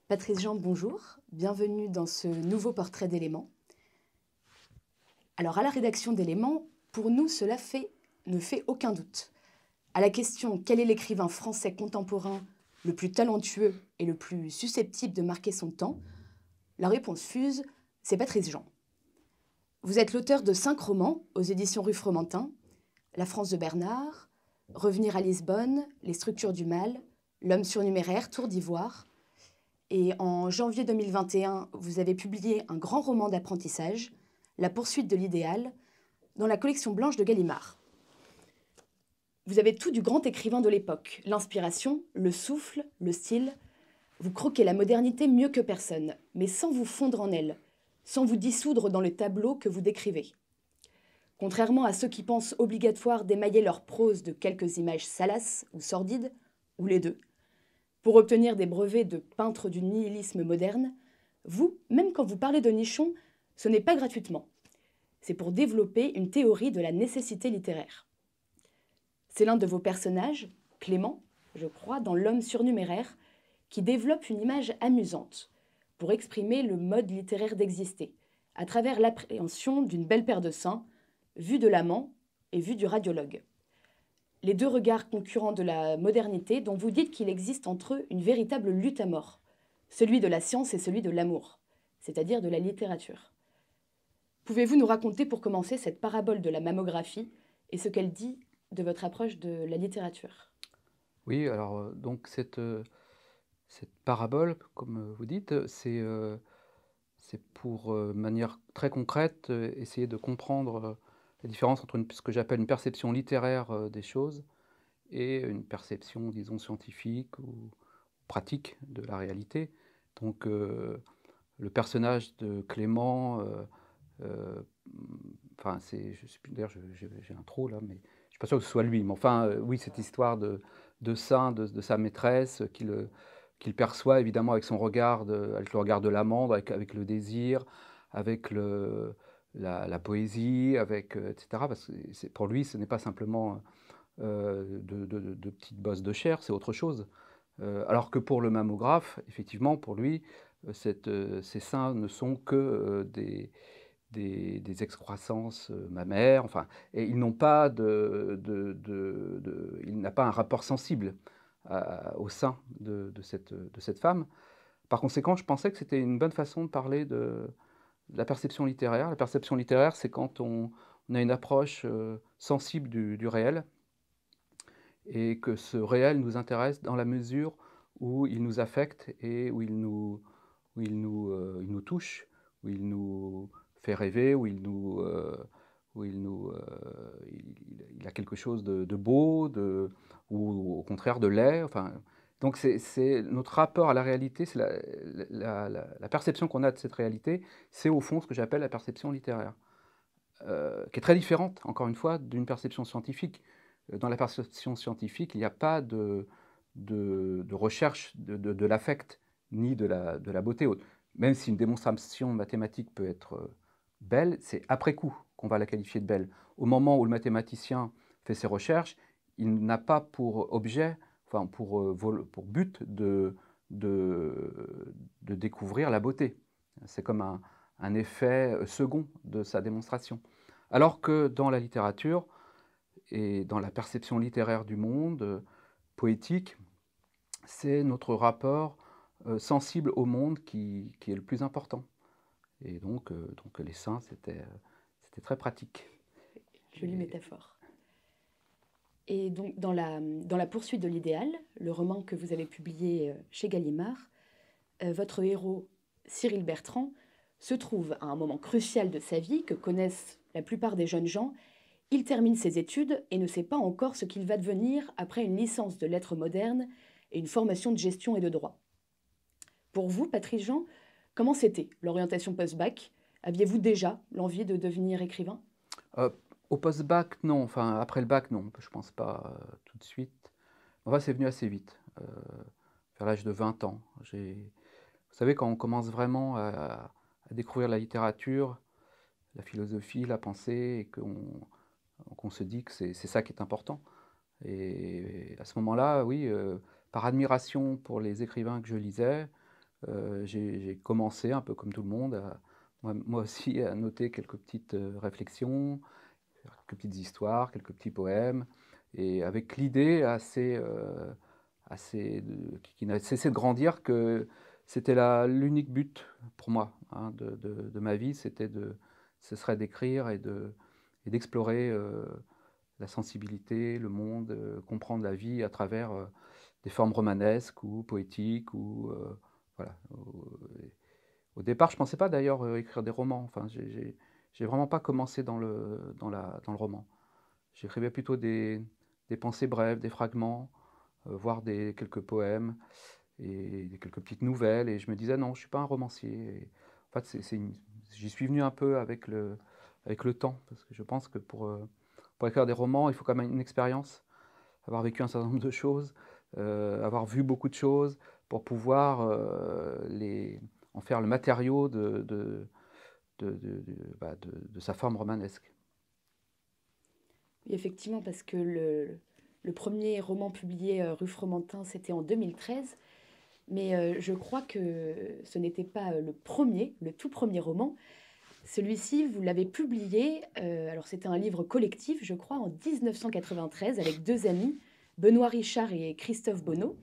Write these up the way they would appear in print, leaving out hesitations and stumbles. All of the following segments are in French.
Patrice Jean, bonjour. Bienvenue dans ce nouveau portrait d'Éléments. Alors, à la rédaction d'Éléments, pour nous, ne fait aucun doute. À la question « Quel est l'écrivain français contemporain le plus talentueux et le plus susceptible de marquer son temps ?», la réponse fuse, c'est Patrice Jean. Vous êtes l'auteur de 5 romans aux éditions Rue Fromentin, La France de Bernard, Revenir à Lisbonne, Les structures du mal, L'homme surnuméraire, Tour d'Ivoire. Et en janvier 2021, vous avez publié un grand roman d'apprentissage, La poursuite de l'idéal, dans la collection blanche de Gallimard. Vous avez tout du grand écrivain de l'époque, l'inspiration, le souffle, le style. Vous croquez la modernité mieux que personne, mais sans vous fondre en elle, sans vous dissoudre dans le tableau que vous décrivez. Contrairement à ceux qui pensent obligatoire d'émailler leur prose de quelques images salaces ou sordides, ou les deux, pour obtenir des brevets de peintre du nihilisme moderne, vous, même quand vous parlez de nichons, ce n'est pas gratuitement. C'est pour développer une théorie de la nécessité littéraire. C'est l'un de vos personnages, Clément, je crois, dans L'homme surnuméraire, qui développe une image amusante pour exprimer le mode littéraire d'exister, à travers l'appréhension d'une belle paire de seins, vue de l'amant et vue du radiologue. Les deux regards concurrents de la modernité dont vous dites qu'il existe entre eux une véritable lutte à mort, celui de la science et celui de l'amour, c'est-à-dire de la littérature. Pouvez-vous nous raconter pour commencer cette parabole de la mammographie et ce qu'elle dit de votre approche de la littérature ? Oui, alors donc cette parabole, comme vous dites, c'est pour, de manière très concrète, essayer de comprendre, la différence entre ce que j'appelle une perception littéraire, des choses et une perception, disons, scientifique ou pratique de la réalité. Donc le personnage de Clément, enfin je sais plus d'ailleurs, j'ai un trou là, mais je suis pas sûr que ce soit lui, mais enfin, oui, cette histoire de sein de sa maîtresse, qu'il perçoit évidemment avec son regard avec le regard de l'amant, avec le désir, avec la poésie, avec, et cetera. Parce que pour lui, ce n'est pas simplement, de petites bosses de chair, c'est autre chose. Alors que pour le mammographe, effectivement, pour lui, ces seins ne sont que, des excroissances, mammaires, enfin, et ils n'ont pas il n'a pas un rapport sensible au sein de cette femme. Par conséquent, je pensais que c'était une bonne façon de parler de la perception littéraire. La perception littéraire, c'est quand on a une approche, sensible du réel et que ce réel nous intéresse dans la mesure où il nous affecte et où il nous touche, où il nous fait rêver, il a quelque chose de beau, ou au contraire de laid, enfin, donc c'est notre rapport à la réalité, c'est la perception qu'on a de cette réalité, c'est au fond ce que j'appelle la perception littéraire, qui est très différente, encore une fois, d'une perception scientifique. Dans la perception scientifique, il n'y a pas de recherche de l'affect, ni de la beauté. Même si une démonstration mathématique peut être, belle, c'est après coup qu'on va la qualifier de belle. Au moment où le mathématicien fait ses recherches, il n'a pas pour objet, enfin pour but de découvrir la beauté. C'est comme un effet, second de sa démonstration. Alors que dans la littérature et dans la perception littéraire du monde, poétique, c'est notre rapport, sensible au monde qui est le plus important. Et donc les seins, c'était très pratique. Jolie Et métaphore. Et donc, dans la poursuite de l'idéal, le roman que vous avez publié chez Gallimard, votre héros, Cyril Bertrand, se trouve à un moment crucial de sa vie que connaissent la plupart des jeunes gens. Il termine ses études et ne sait pas encore ce qu'il va devenir après une licence de lettres modernes et une formation de gestion et de droit. Pour vous, Patrice Jean, comment c'était l'orientation post-bac ? Aviez-vous déjà l'envie de devenir écrivain ? euh, au post-bac, non. Enfin, après le bac, non. Je pense pas, tout de suite. Enfin, c'est venu assez vite, vers l'âge de 20 ans. Vous savez, quand on commence vraiment à découvrir la littérature, la philosophie, la pensée, et qu'on se dit que c'est ça qui est important. Et à ce moment-là, oui, par admiration pour les écrivains que je lisais, J'ai commencé, un peu comme tout le monde, moi aussi, à noter quelques petites réflexions, quelques petites histoires, quelques petits poèmes, et avec l'idée qui n'a cessé de grandir, que c'était l'unique but pour moi, hein, de ma vie, ce serait d'écrire et d'explorer la sensibilité, le monde, comprendre la vie à travers des formes romanesques ou poétiques, ou voilà. Au départ, je ne pensais pas d'ailleurs écrire des romans. Enfin, j'ai vraiment pas commencé dans le roman. J'écrivais plutôt des pensées brèves, des fragments, voire quelques poèmes et quelques petites nouvelles. Et je me disais non, je suis pas un romancier. Et en fait, j'y suis venu un peu avec le temps, parce que je pense que pour écrire des romans, il faut quand même une expérience, avoir vécu un certain nombre de choses, avoir vu beaucoup de choses pour pouvoir en faire le matériau de sa forme romanesque. Oui, effectivement, parce que le premier roman publié, Rue Fromentin, c'était en 2013. Mais je crois que ce n'était pas le tout premier roman. Celui-ci, vous l'avez publié, alors c'était un livre collectif, je crois, en 1993, avec deux amis, Benoît Richard et Christophe Bonneau.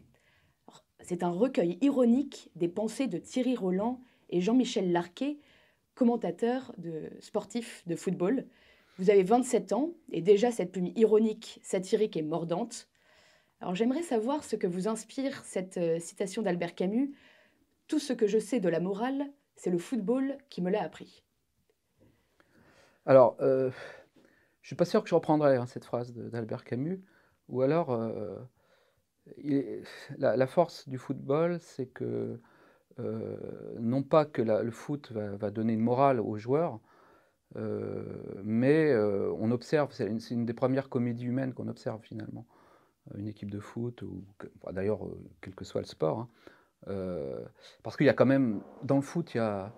C'est un recueil ironique des pensées de Thierry Roland et Jean-Michel Larquet, commentateurs sportifs de football. Vous avez 27 ans, et déjà cette plume ironique, satirique et mordante. Alors j'aimerais savoir ce que vous inspire cette citation d'Albert Camus. Tout ce que je sais de la morale, c'est le football qui me l'a appris. Alors, je ne suis pas sûr que je reprendrai cette phrase d'Albert Camus, ou alors, la force du football, c'est que, non pas que le foot va donner une morale aux joueurs, mais on observe, c'est une des premières comédies humaines qu'on observe finalement. Une équipe de foot, d'ailleurs, quel que soit le sport, hein. Parce qu'il y a quand même, dans le foot, il y a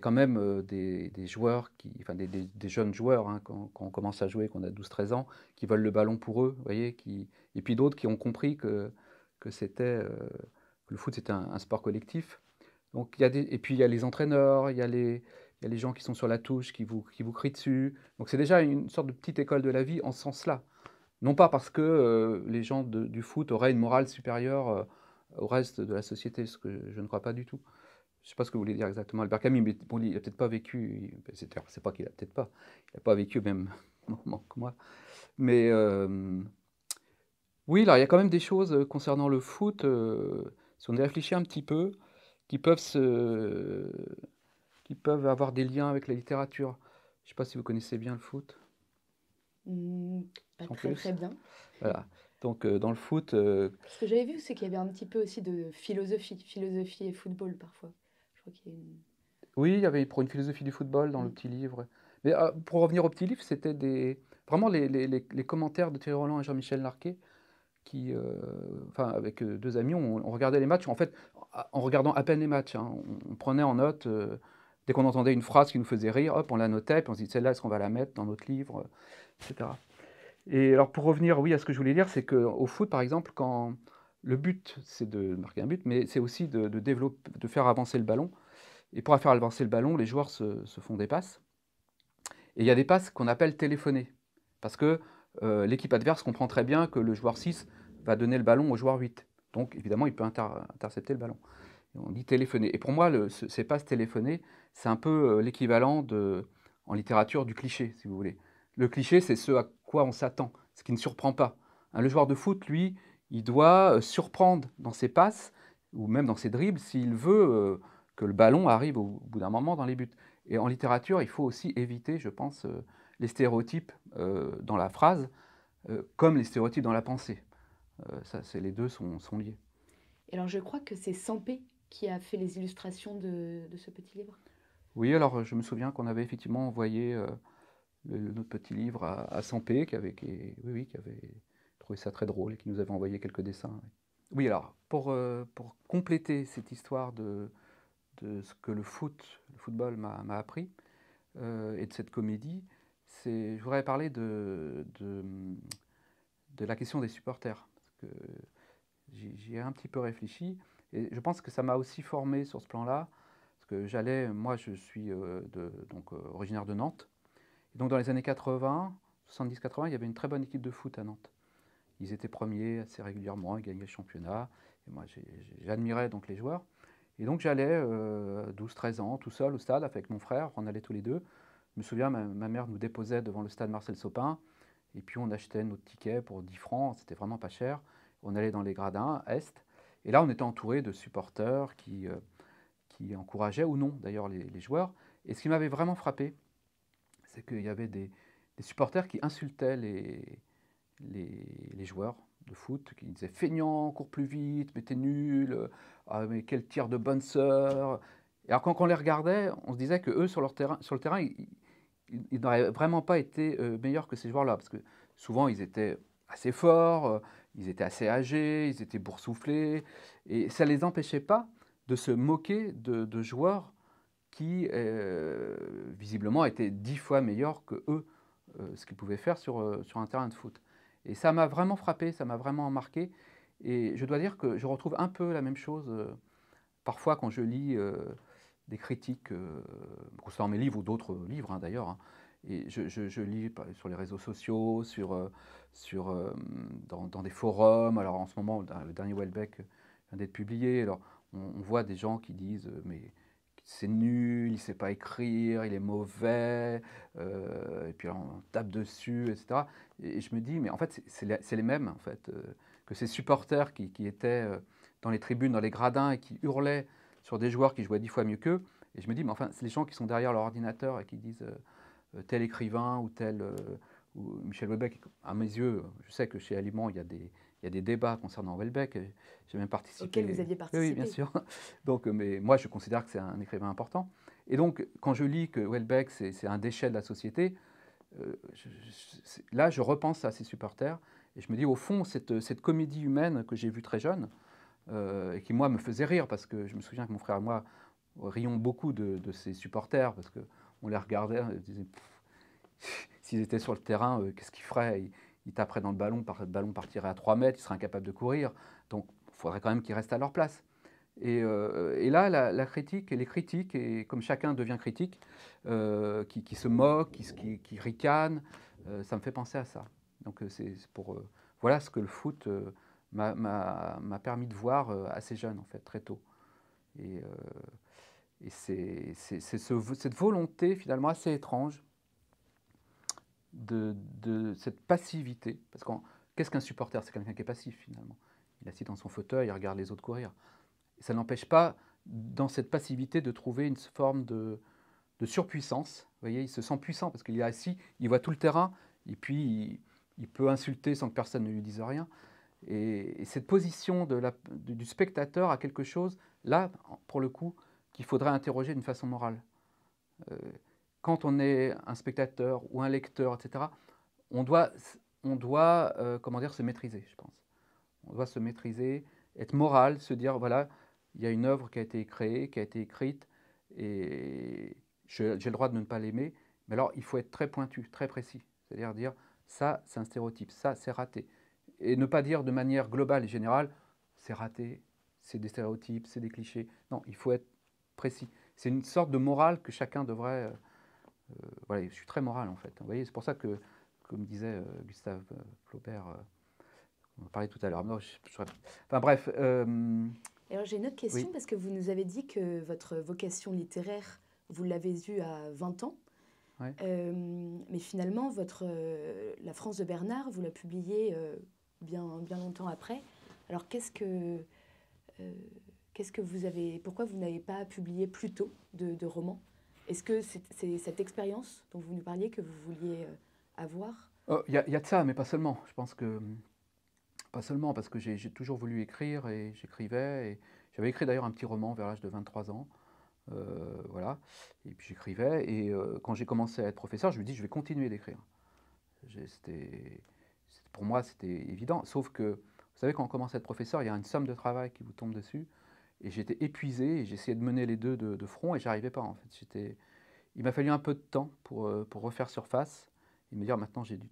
quand même des joueurs, enfin des jeunes joueurs, hein, quand on commence à jouer, qu'on a 12-13 ans, qui veulent le ballon pour eux, vous voyez, et puis d'autres qui ont compris que le foot c'était un sport collectif. Donc et puis il y a les entraîneurs, il y a les gens qui sont sur la touche, qui vous crient dessus. Donc c'est déjà une sorte de petite école de la vie en ce sens-là. Non pas parce que les gens du foot auraient une morale supérieure au reste de la société, ce que je ne crois pas du tout. Je ne sais pas ce que vous voulez dire exactement, Albert Camus, mais bon, il n'a peut-être pas vécu, c'est pas qu'il a peut-être pas, il n'a pas vécu au même moment que moi. Mais oui, alors il y a quand même des choses concernant le foot, si on y réfléchit un petit peu, qui peuvent, se, qui peuvent avoir des liens avec la littérature. Je ne sais pas si vous connaissez bien le foot, Hmm, pas sans très plus. très bien. Voilà. Donc dans le foot, Ce que j'avais vu, c'est qu'il y avait un petit peu aussi de philosophie et football parfois. Je crois qu'il y a une... oui, il y avait pour une philosophie du football dans le Hmm. petit livre. Mais pour revenir au petit livre, c'était vraiment les commentaires de Thierry Roland et Jean-Michel Larquet, enfin, avec deux amis, on regardait les matchs. En fait, en regardant à peine les matchs, hein, on prenait en note, dès qu'on entendait une phrase qui nous faisait rire, hop, on la notait, puis on se dit, celle-là, est-ce qu'on va la mettre dans notre livre, etc. Et alors, pour revenir, oui, à ce que je voulais dire, c'est qu'au foot, par exemple, quand le but, c'est de marquer un but, mais c'est aussi de développer, de faire avancer le ballon. Et pour faire avancer le ballon, les joueurs se font des passes. Et il y a des passes qu'on appelle téléphonées. Parce que l'équipe adverse comprend très bien que le joueur 6 va donner le ballon au joueur 8. Donc évidemment, il peut intercepter le ballon. Et on dit téléphoner. Et pour moi, ces passes téléphonées, c'est un peu l'équivalent en littérature du cliché, si vous voulez. Le cliché, c'est ce à quoi on s'attend, ce qui ne surprend pas. Hein, le joueur de foot, lui, il doit surprendre dans ses passes, ou même dans ses dribbles, s'il veut que le ballon arrive au bout d'un moment dans les buts. Et en littérature, il faut aussi éviter, je pense, les stéréotypes dans la phrase, comme les stéréotypes dans la pensée. Les deux sont liés. Et alors je crois que c'est Sampé qui a fait les illustrations de ce petit livre. Oui, alors je me souviens qu'on avait effectivement envoyé notre petit livre à Sampé, qui avait trouvé ça très drôle et qui nous avait envoyé quelques dessins. Oui, oui, alors pour compléter cette histoire de ce que le football m'a appris, et de cette comédie, je voudrais parler de la question des supporters. Parce que j'y ai un petit peu réfléchi. Et je pense que ça m'a aussi formé sur ce plan-là, parce que moi je suis originaire de Nantes, et donc dans les années 80, 70-80, il y avait une très bonne équipe de foot à Nantes. Ils étaient premiers assez régulièrement, ils gagnaient le championnat, et moi j'admirais donc les joueurs. Et donc j'allais 12-13 ans, tout seul au stade avec mon frère, on allait tous les deux. Je me souviens, ma mère nous déposait devant le stade Marcel Sopin, et puis on achetait notre ticket pour 10 francs, c'était vraiment pas cher. On allait dans les gradins, Est, et là on était entouré de supporters qui encourageaient ou non d'ailleurs les joueurs. Et ce qui m'avait vraiment frappé, c'est qu'il y avait des supporters qui insultaient les joueurs de foot, qui disaient feignant, cours plus vite, mais t'es nul, ah, mais quel tir de bonne sœur. Et alors quand on les regardait, on se disait que eux sur le terrain, ils n'auraient vraiment pas été meilleurs que ces joueurs-là, parce que souvent ils étaient assez forts, ils étaient assez âgés, ils étaient boursouflés, et ça ne les empêchait pas de se moquer de joueurs qui visiblement étaient 10 fois meilleurs que eux, ce qu'ils pouvaient faire sur un terrain de foot. Et ça m'a vraiment frappé, ça m'a vraiment marqué. Et je dois dire que je retrouve un peu la même chose parfois quand je lis des critiques, que ce soit dans mes livres ou d'autres livres d'ailleurs. Hein. Et je lis sur les réseaux sociaux, dans des forums. Alors en ce moment, le dernier Welbeck vient d'être publié. Alors on voit des gens qui disent mais c'est nul, il ne sait pas écrire, il est mauvais, et puis on tape dessus, etc. Et je me dis, mais en fait, c'est les mêmes, en fait, que ces supporters qui étaient dans les tribunes, dans les gradins, et qui hurlaient sur des joueurs qui jouaient 10 fois mieux qu'eux. Et je me dis, mais enfin, c'est les gens qui sont derrière leur ordinateur et qui disent tel écrivain ou ou Michel Houellebecq. À mes yeux, je sais que chez Aliment, il y a des débats concernant Houellebecq. J'ai même participé. Auquel vous aviez Oui, oui, participé. bien sûr. Donc, mais moi, je considère que c'est un écrivain important. Et donc, quand je lis que Houellebecq, c'est un déchet de la société, là, je repense à ces supporters et je me dis, au fond, cette comédie humaine que j'ai vue très jeune, et qui, moi, me faisait rire, parce que je me souviens que mon frère et moi rions beaucoup de ces supporters, parce qu'on les regardait, on disait, s'ils étaient sur le terrain, qu'est-ce qu'ils feraient? Ils taperaient dans le ballon partirait à 3 mètres, ils seraient incapables de courir. Donc, il faudrait quand même qu'ils restent à leur place. Et là, la critique et les critiques, et comme chacun devient critique, qui se moque, qui ricane, ça me fait penser à ça. Donc voilà ce que le foot m'a permis de voir assez jeune, en fait, très tôt. Et cette volonté, finalement, assez étrange de cette passivité. Parce que qu'est-ce qu'un supporter? C'est quelqu'un qui est passif, finalement. Il est assis dans son fauteuil, il regarde les autres courir. Ça n'empêche pas, dans cette passivité, de trouver une forme de surpuissance. Vous voyez, il se sent puissant parce qu'il est assis, il voit tout le terrain, et puis il peut insulter sans que personne ne lui dise rien. Et cette position du spectateur a quelque chose, là, pour le coup, qu'il faudrait interroger d'une façon morale. Quand on est un spectateur ou un lecteur, etc., on doit comment dire, se maîtriser, je pense. On doit se maîtriser, être moral, se dire, voilà, il y a une œuvre qui a été créée, qui a été écrite, et j'ai le droit de ne pas l'aimer, mais alors il faut être très pointu, très précis. C'est-à-dire dire, ça, c'est un stéréotype, ça, c'est raté. Et ne pas dire de manière globale et générale, c'est raté, c'est des stéréotypes, c'est des clichés. Non, il faut être précis. C'est une sorte de morale que chacun devrait... voilà, je suis très moral en fait. Vous voyez, c'est pour ça que, comme disait Gustave Flaubert, on en parlait tout à l'heure. Enfin bref. Alors j'ai une autre question, Oui. parce que vous nous avez dit que votre vocation littéraire, vous l'avez eue à 20 ans. Ouais. Mais finalement, La France de Bernard, vous la publiez bien longtemps après. Alors pourquoi vous n'avez pas publié plus tôt de romans? Est-ce que c'est cette expérience dont vous nous parliez que vous vouliez avoir? Il y a de ça, mais pas seulement. Je pense que pas seulement, parce que j'ai toujours voulu écrire et j'écrivais. Et j'avais écrit d'ailleurs un petit roman vers l'âge de 23 ans. Voilà. Et puis j'écrivais. Et quand j'ai commencé à être professeur, je me dis je vais continuer d'écrire. Pour moi, c'était évident. Sauf que, vous savez, quand on commence à être professeur, il y a une somme de travail qui vous tombe dessus. Et j'étais épuisé et j'essayais de mener les deux de front et j'arrivais pas en fait. Il m'a fallu un peu de temps pour refaire surface et me dire maintenant j'ai dû.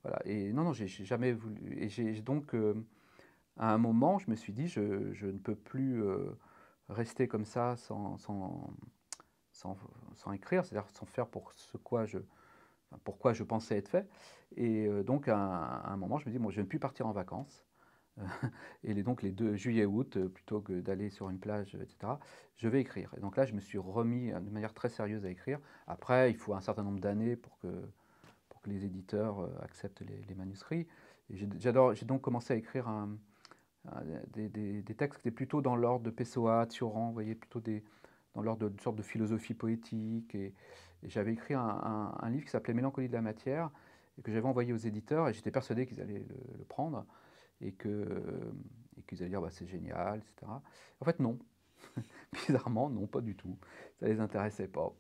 Voilà. Et non, j'ai jamais voulu. Et j'ai donc, à un moment, je me suis dit, je ne peux plus rester comme ça sans, sans écrire, c'est-à-dire sans faire pourquoi je pensais être fait. Et donc, à un moment, je me dis, bon, je ne vais plus partir en vacances. Et donc, les 2 juillet et août, plutôt que d'aller sur une plage, etc., je vais écrire. Et donc là, je me suis remis de manière très sérieuse à écrire. Après, il faut un certain nombre d'années pour que les éditeurs acceptent les manuscrits. Et j'ai donc commencé à écrire des textes qui étaient plutôt dans l'ordre de Pessoa, Cioran, vous voyez, plutôt dans l'ordre d'une sorte de philosophie poétique. Et j'avais écrit un livre qui s'appelait Mélancolie de la matière, et que j'avais envoyé aux éditeurs, et j'étais persuadé qu'ils allaient le prendre, et qu'ils allaient dire bah, c'est génial, etc. En fait, non. Bizarrement, non, pas du tout. Ça les intéressait pas.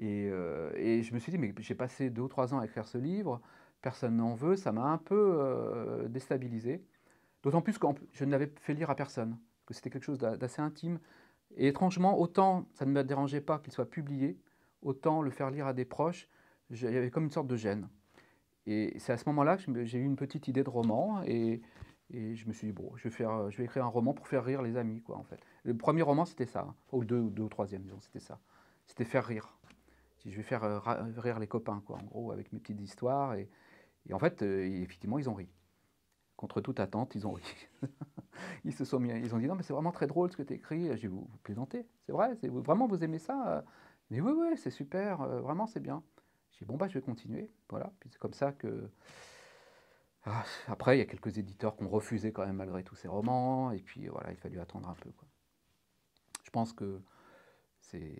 Et je me suis dit, mais j'ai passé 2 ou 3 ans à écrire ce livre, personne n'en veut, ça m'a un peu déstabilisé. D'autant plus que je ne l'avais fait lire à personne, que c'était quelque chose d'assez intime. Et étrangement, autant ça ne me dérangeait pas qu'il soit publié, autant le faire lire à des proches, il y avait comme une sorte de gêne. Et c'est à ce moment-là que j'ai eu une petite idée de roman, et je me suis dit, bon, je vais écrire un roman pour faire rire les amis, quoi, en fait. Le premier roman, c'était ça, hein. Ou le deux ou troisième, disons, c'était ça. C'était faire rire. Je vais faire rire les copains, quoi, en gros, avec mes petites histoires. Et en fait, effectivement, ils ont ri. Contre toute attente, ils ont ri. Ils ont dit non, mais c'est vraiment très drôle ce que tu écris. J'ai dit, vous plaisantez, c'est vrai, vraiment vous aimez ça? Mais oui, oui, c'est super, vraiment c'est bien. J'ai dit bon, bah je vais continuer. Voilà, puis c'est comme ça que. Après, il y a quelques éditeurs qui ont refusé quand même malgré tous ces romans, et puis voilà, il a fallu attendre un peu, quoi. Je pense que c'est.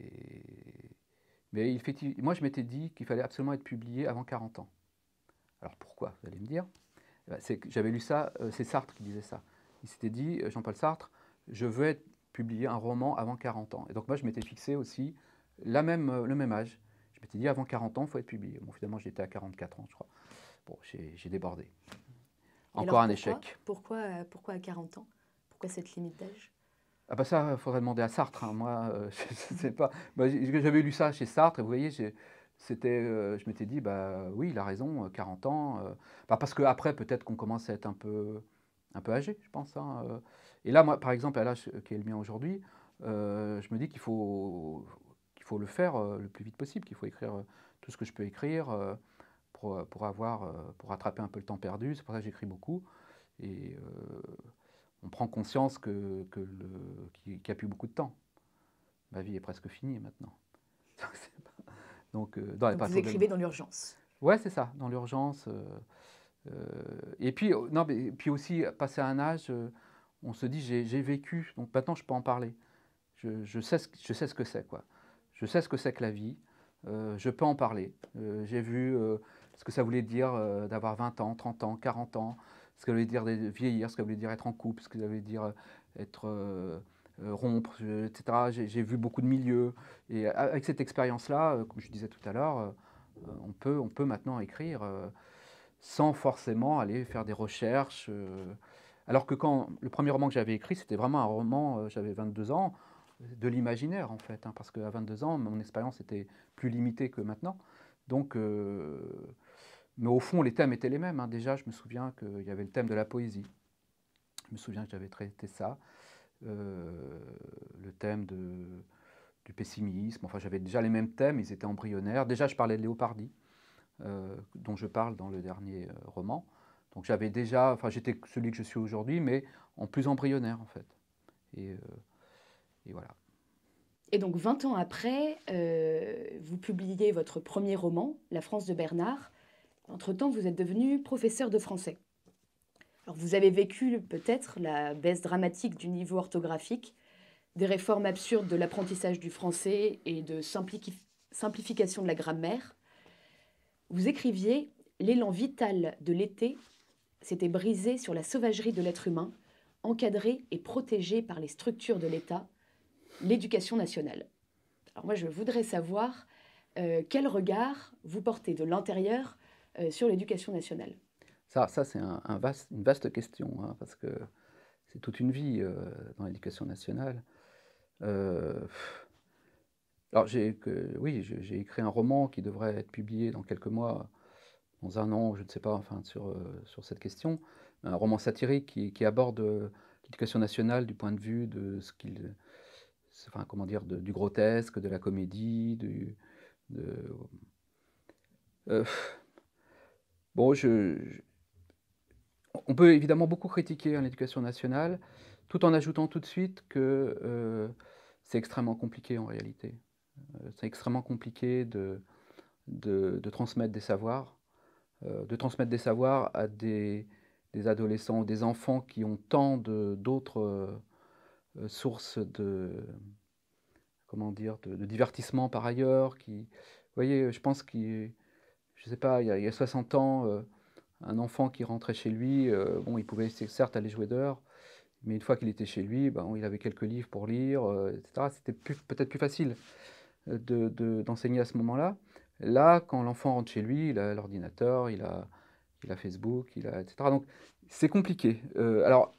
Mais effectivement, moi je m'étais dit qu'il fallait absolument être publié avant 40 ans. Alors pourquoi, vous allez me dire? C'est que j'avais lu ça, c'est Sartre qui disait ça. Il s'était dit, Jean-Paul Sartre, je veux être publié un roman avant 40 ans. Et donc moi, je m'étais fixé aussi le même âge. Je m'étais dit, avant 40 ans, il faut être publié. Bon, finalement, j'étais à 44 ans, je crois. Bon, j'ai débordé. Et Encore alors un échec. pourquoi à 40 ans? Pourquoi cette limite d'âge? Ah bah ça, il faudrait demander à Sartre, hein. Moi, je ne sais pas. Bah, j'avais lu ça chez Sartre, et vous voyez, je m'étais dit, bah oui, il a raison, 40 ans. Bah, parce qu'après, peut-être qu'on commence à être un peu âgé, je pense, hein. Et là, moi, par exemple, à l'âge qui est le mien aujourd'hui, je me dis qu'il faut le faire le plus vite possible, qu'il faut écrire tout ce que je peux écrire pour rattraper un peu le temps perdu. C'est pour ça que j'écris beaucoup. Et on prend conscience qu'il n'y a plus beaucoup de temps. Ma vie est presque finie maintenant. Donc, Donc vous écrivez dans l'urgence. ouais, c'est ça, dans l'urgence. Et puis, non, mais, puis aussi, passer à un âge, on se dit, j'ai vécu, donc maintenant je peux en parler. Je sais ce que c'est, quoi. Je sais ce que c'est que la vie. Je peux en parler. J'ai vu ce que ça voulait dire d'avoir 20 ans, 30 ans, 40 ans, ce que ça voulait dire de vieillir, ce que ça voulait dire être en couple, ce que ça voulait dire être rompre, etc. J'ai vu beaucoup de milieux. Et avec cette expérience-là, comme je disais tout à l'heure, on peut maintenant écrire sans forcément aller faire des recherches. Alors que quand le premier roman que j'avais écrit, c'était vraiment un roman, j'avais 22 ans, de l'imaginaire en fait, hein, parce qu'à 22 ans, mon expérience était plus limitée que maintenant. Donc, mais au fond, les thèmes étaient les mêmes, hein. Déjà, je me souviens qu'il y avait le thème de la poésie. Je me souviens que j'avais traité ça, le thème du pessimisme. Enfin, j'avais déjà les mêmes thèmes, ils étaient embryonnaires. Déjà, je parlais de Léopardi, dont je parle dans le dernier roman. Donc j'avais déjà, enfin j'étais celui que je suis aujourd'hui, mais en plus embryonnaire en fait. Et, et voilà. Et donc 20 ans après, vous publiez votre premier roman, La France de Bernard. Entre-temps, vous êtes devenu professeur de français. Alors vous avez vécu peut-être la baisse dramatique du niveau orthographique, des réformes absurdes de l'apprentissage du français et de simplification de la grammaire. Vous écriviez « L'élan vital de l'été s'était brisé sur la sauvagerie de l'être humain, encadré et protégé par les structures de l'État, l'éducation nationale ». Alors moi, je voudrais savoir quel regard vous portez de l'intérieur sur l'éducation nationale. Ça c'est une vaste question, hein, parce que c'est toute une vie dans l'éducation nationale. Euh, alors oui, j'ai écrit un roman qui devrait être publié dans quelques mois, dans un an, je ne sais pas, enfin sur cette question. un roman satirique qui aborde l'éducation nationale du point de vue de ce qu'il, enfin, comment dire, du grotesque, de la comédie, de, euh, bon, on peut évidemment beaucoup critiquer hein, l'éducation nationale, tout en ajoutant tout de suite que c'est extrêmement compliqué en réalité. C'est extrêmement compliqué de transmettre des savoirs, à des adolescents ou des enfants qui ont tant d'autres sources comment dire, de divertissement par ailleurs. Vous voyez, je pense je sais pas, il y a 60 ans, un enfant qui rentrait chez lui, bon, il pouvait certes aller jouer dehors, mais une fois qu'il était chez lui, ben, il avait quelques livres pour lire, etc. C'était peut-être plus facile d'enseigner à ce moment-là. Là, quand l'enfant rentre chez lui, il a l'ordinateur, il a Facebook, etc. Donc, c'est compliqué. Alors,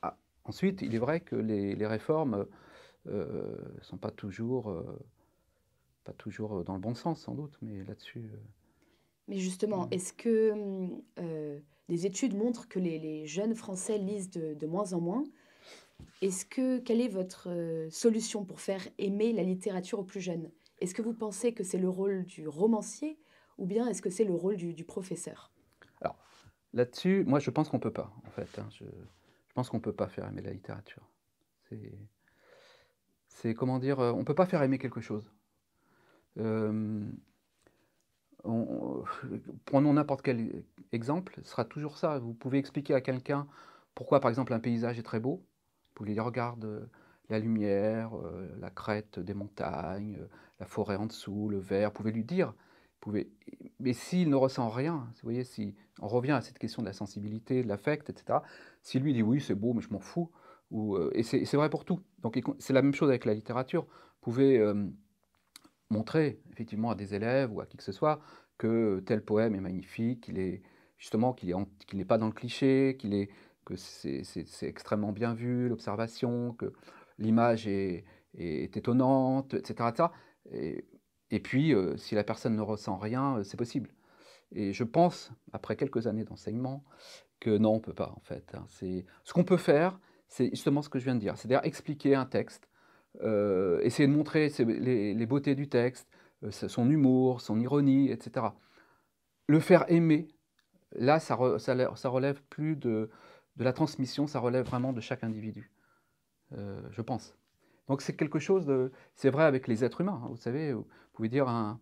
ensuite, il est vrai que les réformes ne sont pas toujours dans le bon sens, sans doute, mais là-dessus. Mais justement, est-ce que des études montrent que les jeunes Français lisent de moins en moins? Quelle est votre solution pour faire aimer la littérature aux plus jeunes? Est-ce que vous pensez que c'est le rôle du romancier ou bien est-ce que c'est le rôle du professeur? Alors, là-dessus, moi, je pense qu'on peut pas, en fait. Hein. Je pense qu'on peut pas faire aimer la littérature. C'est, comment dire, on peut pas faire aimer quelque chose. Euh, Prenons n'importe quel exemple, ce sera toujours ça. Vous pouvez expliquer à quelqu'un pourquoi, par exemple, un paysage est très beau. Vous pouvez lui dire, regarde la lumière, la crête des montagnes, la forêt en dessous, le vert. Vous pouvez lui dire. Mais s'il ne ressent rien, vous voyez, si on revient à cette question de la sensibilité, de l'affect, etc. Si lui dit oui, c'est beau, mais je m'en fous, et c'est vrai pour tout. Donc c'est la même chose avec la littérature. Vous pouvez montrer effectivement à des élèves ou à qui que ce soit que tel poème est magnifique, qu'il est justement qu'il n'est pas dans le cliché, que c'est extrêmement bien vu, l'observation, que l'image est étonnante, etc., etc. Et puis, si la personne ne ressent rien, c'est possible. Et je pense, après quelques années d'enseignement, que non, on ne peut pas, en fait. Hein. Ce qu'on peut faire, c'est justement ce que je viens de dire, c'est-à-dire expliquer un texte, essayer de montrer les beautés du texte, son humour, son ironie, etc. Le faire aimer, là, ça relève plus de la transmission, ça relève vraiment de chaque individu, je pense. Donc c'est quelque chose de... C'est vrai avec les êtres humains, hein, vous savez, vous pouvez dire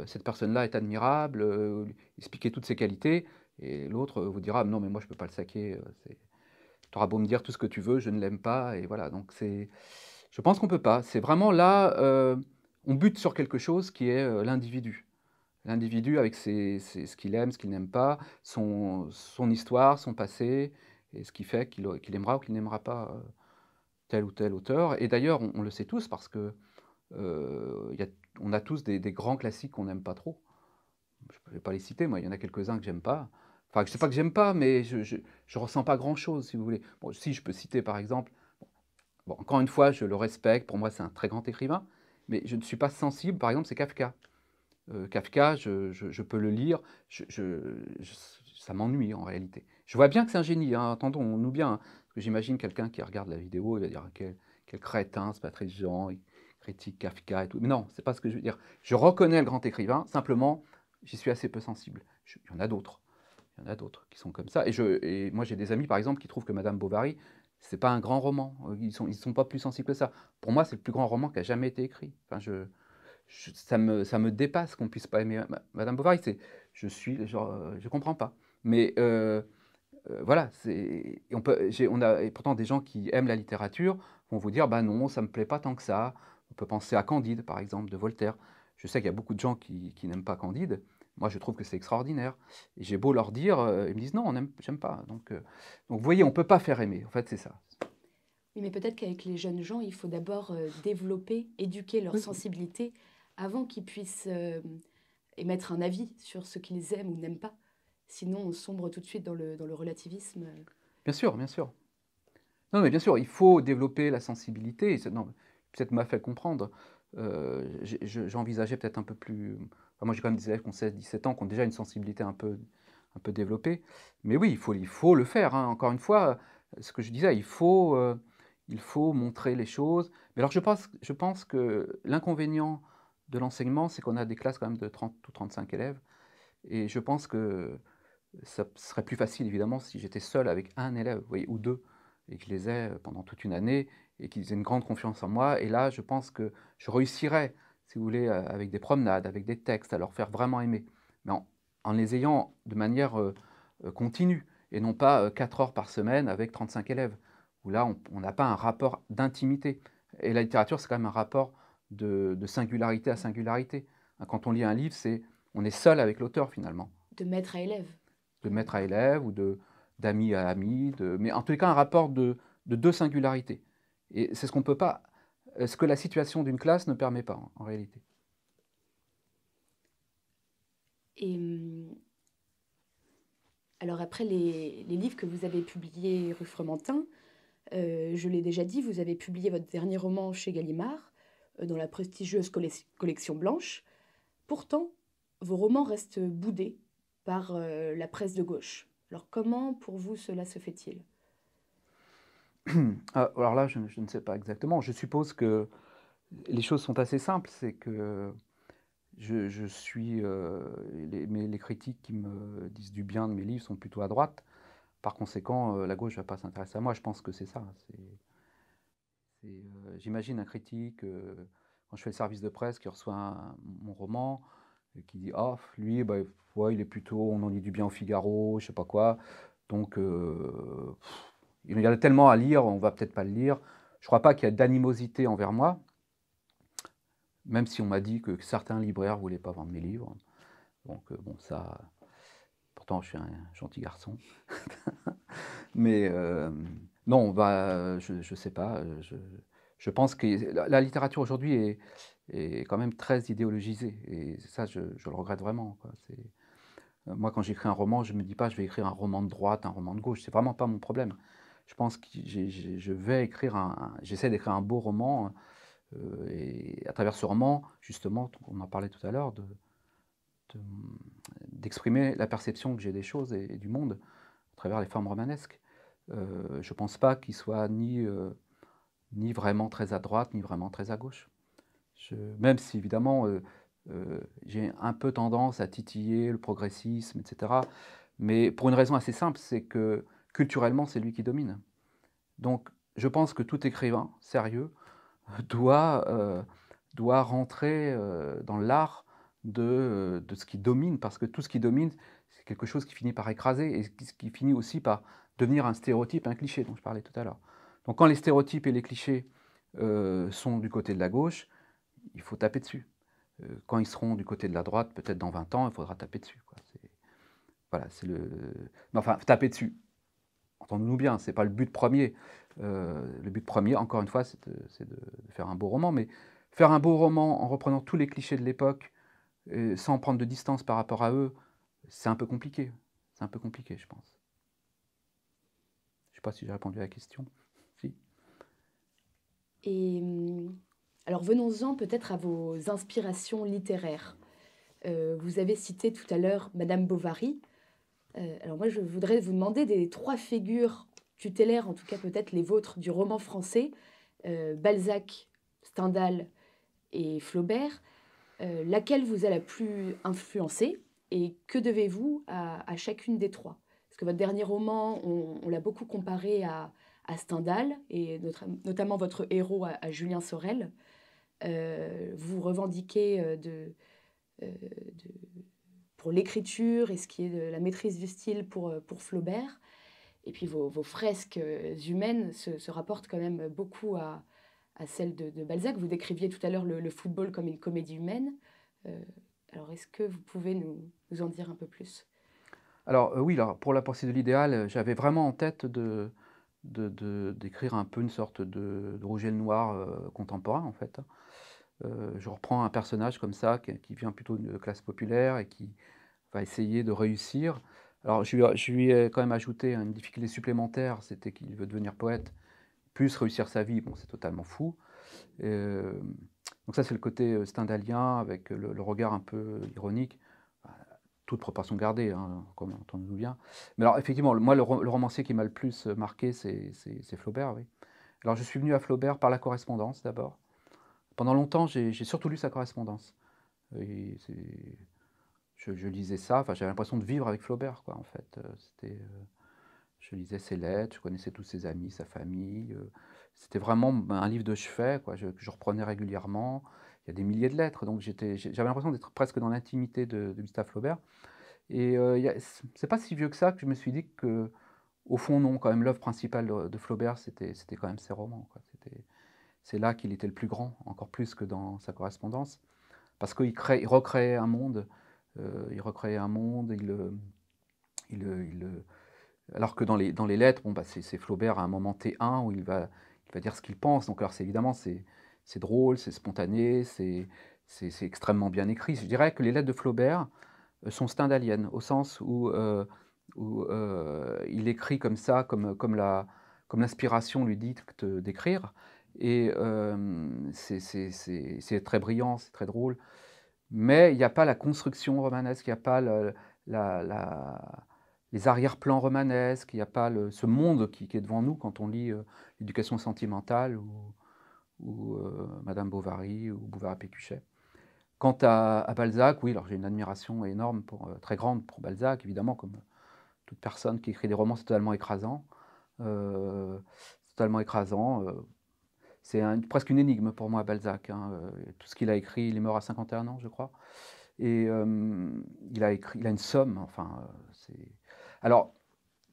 cette personne-là est admirable, expliquer toutes ses qualités, et l'autre vous dira non mais moi je ne peux pas le saquer, tu auras beau me dire tout ce que tu veux, je ne l'aime pas, et voilà. Donc je pense qu'on ne peut pas. C'est vraiment là, on bute sur quelque chose qui est l'individu. L'individu avec ce qu'il aime, ce qu'il n'aime pas, son histoire, son passé, et ce qui fait qu'il aimera ou qu'il n'aimera pas tel ou tel auteur. Et d'ailleurs, on le sait tous parce que on a tous des grands classiques qu'on n'aime pas trop. Je ne vais pas les citer, moi, il y en a quelques-uns que j'aime pas. Enfin, je sais pas que j'aime pas, mais je ressens pas grand-chose, si vous voulez. Bon, si, je peux citer, par exemple, bon, encore une fois, je le respecte, pour moi, c'est un très grand écrivain, mais je ne suis pas sensible, par exemple, c'est Kafka. Kafka, je peux le lire, ça m'ennuie en réalité. Je vois bien que c'est un génie, hein, entendons-nous bien, hein, parce que j'imagine quelqu'un qui regarde la vidéo, il va dire quel crétin, c'est Patrice Jean, il critique Kafka et tout. Mais non, c'est pas ce que je veux dire. Je reconnais le grand écrivain, simplement, j'y suis assez peu sensible. Il y en a d'autres. Il y en a d'autres qui sont comme ça. Et moi, j'ai des amis, par exemple, qui trouvent que Madame Bovary, c'est pas un grand roman. Ils sont pas plus sensibles que ça. Pour moi, c'est le plus grand roman qui a jamais été écrit. Enfin, ça me dépasse qu'on puisse pas aimer Madame Bovary. Je comprends pas. Mais voilà, on a et pourtant des gens qui aiment la littérature vont vous dire, bah non, ça me plaît pas tant que ça. On peut penser à Candide, par exemple, de Voltaire. Je sais qu'il y a beaucoup de gens qui n'aiment pas Candide. Moi, je trouve que c'est extraordinaire. Et j'ai beau leur dire, ils me disent non, j'aime pas. Donc, vous voyez, on peut pas faire aimer. En fait, c'est ça. Oui, mais peut-être qu'avec les jeunes gens, il faut d'abord développer, éduquer leur Oui, sensibilité avant qu'ils puissent émettre un avis sur ce qu'ils aiment ou n'aiment pas. Sinon, on sombre tout de suite dans le relativisme. bien sûr, bien sûr. Non, mais bien sûr, il faut développer la sensibilité. Non, peut-être m'a fait comprendre. J'envisageais peut-être un peu plus. Enfin, moi, j'ai quand même des élèves qui ont 16, 17 ans, qui ont déjà une sensibilité un peu un peu développé. Mais oui, il faut le faire, hein. Encore une fois, ce que je disais, il faut montrer les choses. Mais alors je pense que l'inconvénient de l'enseignement, c'est qu'on a des classes quand même de 30 ou 35 élèves. Et je pense que ça serait plus facile, évidemment, si j'étais seul avec un élève, vous voyez, ou deux, et que je les ai pendant toute une année, et qu'ils aient une grande confiance en moi. Et là, je pense que je réussirais, si vous voulez, avec des promenades, avec des textes, à leur faire vraiment aimer. Mais en les ayant de manière continue, et non pas 4 heures par semaine avec 35 élèves, où là, on n'a pas un rapport d'intimité. Et la littérature, c'est quand même un rapport de singularité à singularité. Quand on lit un livre, on est seul avec l'auteur, finalement. De maître à élève. De maître à élève ou d'ami à ami, mais en tous les cas un rapport de deux singularités. Et c'est ce qu'on peut pas, ce que la situation d'une classe ne permet pas en réalité. Et alors après les livres que vous avez publiés rue Fromentin, je l'ai déjà dit, vous avez publié votre dernier roman chez Gallimard, dans la prestigieuse collection Blanche. Pourtant, vos romans restent boudés par la presse de gauche. Alors comment, pour vous, cela se fait-il? Alors là, je ne sais pas exactement. Je suppose que les choses sont assez simples. C'est que je suis les critiques qui me disent du bien de mes livres sont plutôt à droite. Par conséquent, la gauche ne va pas s'intéresser à moi. Je pense que c'est ça. J'imagine un critique, quand je fais le service de presse, qui reçoit mon roman, et qui dit: «Ah, lui, bah, ouais, il est plutôt, on en dit du bien au Figaro, je sais pas quoi, donc il y en a tellement à lire, on va peut-être pas le lire». Je crois pas qu'il y ait d'animosité envers moi, même si on m'a dit que certains libraires voulaient pas vendre mes livres. Donc bon, ça, pourtant je suis un gentil garçon. Mais non, bah, je sais pas, je pense que la littérature aujourd'hui est quand même très idéologisée et ça, je le regrette vraiment, quoi. Moi, quand j'écris un roman, je me dis pas: «Je vais écrire un roman de droite, un roman de gauche», c'est vraiment pas mon problème. Je pense que je vais écrire j'essaie d'écrire un beau roman, et à travers ce roman, justement, on en parlait tout à l'heure, de d'exprimer la perception que j'ai des choses et du monde à travers les formes romanesques. Je pense pas qu'il soit ni vraiment très à droite, ni vraiment très à gauche. Même si évidemment, j'ai un peu tendance à titiller le progressisme et cetera, mais pour une raison assez simple, c'est que culturellement, c'est lui qui domine. Donc je pense que tout écrivain sérieux doit, doit rentrer, dans l'art de ce qui domine, parce que tout ce qui domine, c'est quelque chose qui finit par écraser et qui finit aussi par devenir un stéréotype, un cliché dont je parlais tout à l'heure. Donc quand les stéréotypes et les clichés, sont du côté de la gauche, il faut taper dessus. Quand ils seront du côté de la droite, peut-être dans 20 ans, il faudra taper dessus, quoi. Voilà, c'est le mais enfin, taper dessus, entendons-nous bien, c'est pas le but premier. Le but premier, encore une fois, c'est de faire un beau roman, mais faire un beau roman en reprenant tous les clichés de l'époque, sans prendre de distance par rapport à eux, c'est un peu compliqué. C'est un peu compliqué, je pense. Je sais pas si j'ai répondu à la question. Si? Et alors venons-en peut-être à vos inspirations littéraires. Vous avez cité tout à l'heure Madame Bovary. Alors moi, je voudrais vous demander des 3 figures tutélaires, en tout cas peut-être les vôtres, du roman français, Balzac, Stendhal et Flaubert. Laquelle vous a la plus influencée et que devez-vous à chacune des 3? Parce que votre dernier roman, on l'a beaucoup comparé à Stendhal et notamment votre héros à Julien Sorel. Vous revendiquez pour l'écriture et ce qui est de la maîtrise du style pour Flaubert. Et puis vos fresques humaines se rapportent quand même beaucoup à celles de Balzac. Vous décriviez tout à l'heure le football comme une comédie humaine. Alors est-ce que vous pouvez nous en dire un peu plus? Alors, oui, alors pour la poursuite de l'idéal, j'avais vraiment en tête d'écrire un peu une sorte de Rouget le Noir, contemporain, en fait, hein. Je reprends un personnage comme ça qui vient plutôt de classe populaire et qui va essayer de réussir. Alors je lui ai quand même ajouté une difficulté supplémentaire, c'était qu'il veut devenir poète, plus réussir sa vie, bon c'est totalement fou. Donc ça c'est le côté, stendhalien avec le regard un peu ironique. toute proportion gardée, hein, comme on entend bien. Mais alors effectivement, moi le romancier qui m'a le plus marqué, c'est Flaubert, oui. Alors je suis venu à Flaubert par la correspondance d'abord. Pendant longtemps, j'ai surtout lu sa correspondance. Et je lisais ça, enfin j'avais l'impression de vivre avec Flaubert, quoi, en fait. Je lisais ses lettres, je connaissais tous ses amis, sa famille. C'était vraiment un livre de chevet, quoi, que je reprenais régulièrement. Il y a des milliers de lettres, donc j'avais l'impression d'être presque dans l'intimité de Gustave Flaubert. Et c'est pas si vieux que ça que je me suis dit que, au fond, non, quand même, l'œuvre principale de Flaubert, c'était quand même ses romans, quoi. C'est là qu'il était le plus grand, encore plus que dans sa correspondance, parce il recréait un monde, alors que dans les lettres, bon, bah, c'est Flaubert à un moment T1 où il va dire ce qu'il pense. Donc, alors, évidemment, c'est drôle, c'est spontané, c'est extrêmement bien écrit. Je dirais que les lettres de Flaubert sont stendhaliennes, au sens où il écrit comme ça, comme l'inspiration lui dicte d'écrire. Et c'est très brillant, c'est très drôle. Mais il n'y a pas la construction romanesque, il n'y a pas la, la- les arrière-plans romanesques, il n'y a pas ce monde qui est devant nous quand on lit l'éducation sentimentale ou Madame Bovary ou Bouvard-Pécuchet. Quant à Balzac, oui, alors j'ai une admiration énorme, très grande pour Balzac, évidemment, comme toute personne qui écrit des romans, c'est totalement écrasant. Totalement écrasant. C'est presque une énigme pour moi, Balzac, hein. Tout ce qu'il a écrit, il est mort à 51 ans, je crois. Et il a une somme, enfin, Alors,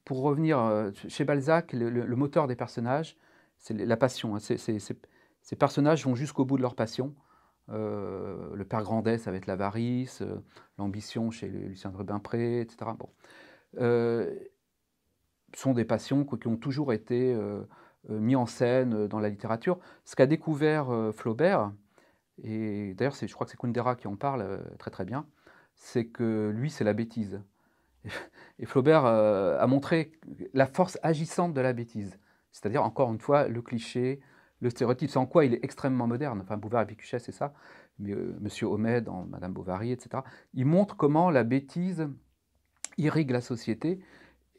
pour revenir, chez Balzac, le moteur des personnages, c'est la passion, hein. Ces personnages vont jusqu'au bout de leur passion. Le père Grandet, ça va être l'avarice, l'ambition chez Lucien de Rubempré, etc. Bon. Sont des passions qui ont toujours été mis en scène dans la littérature. Ce qu'a découvert Flaubert, et d'ailleurs je crois que c'est Kundera qui en parle très très bien, c'est que lui c'est la bêtise. Et Flaubert a montré la force agissante de la bêtise. C'est-à-dire, encore une fois, le cliché, le stéréotype, c'est en quoi il est extrêmement moderne. Enfin, Bouvard et Pécuchet, c'est ça. Mais Monsieur Homais dans Madame Bovary, etc. Il montre comment la bêtise irrigue la société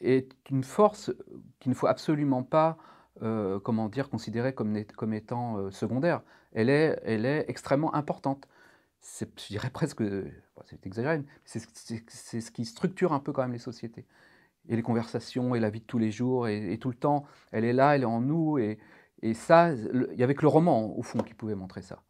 est une force qu'il ne faut absolument pas comment dire, considérer comme étant secondaire. Elle est extrêmement importante. Je dirais presque, bon, c'est exagéré, mais c'est ce qui structure un peu quand même les sociétés. Et les conversations, et la vie de tous les jours, et tout le temps, elle est là, elle est en nous. Et ça, il y avait que le roman, au fond, qui pouvait montrer ça.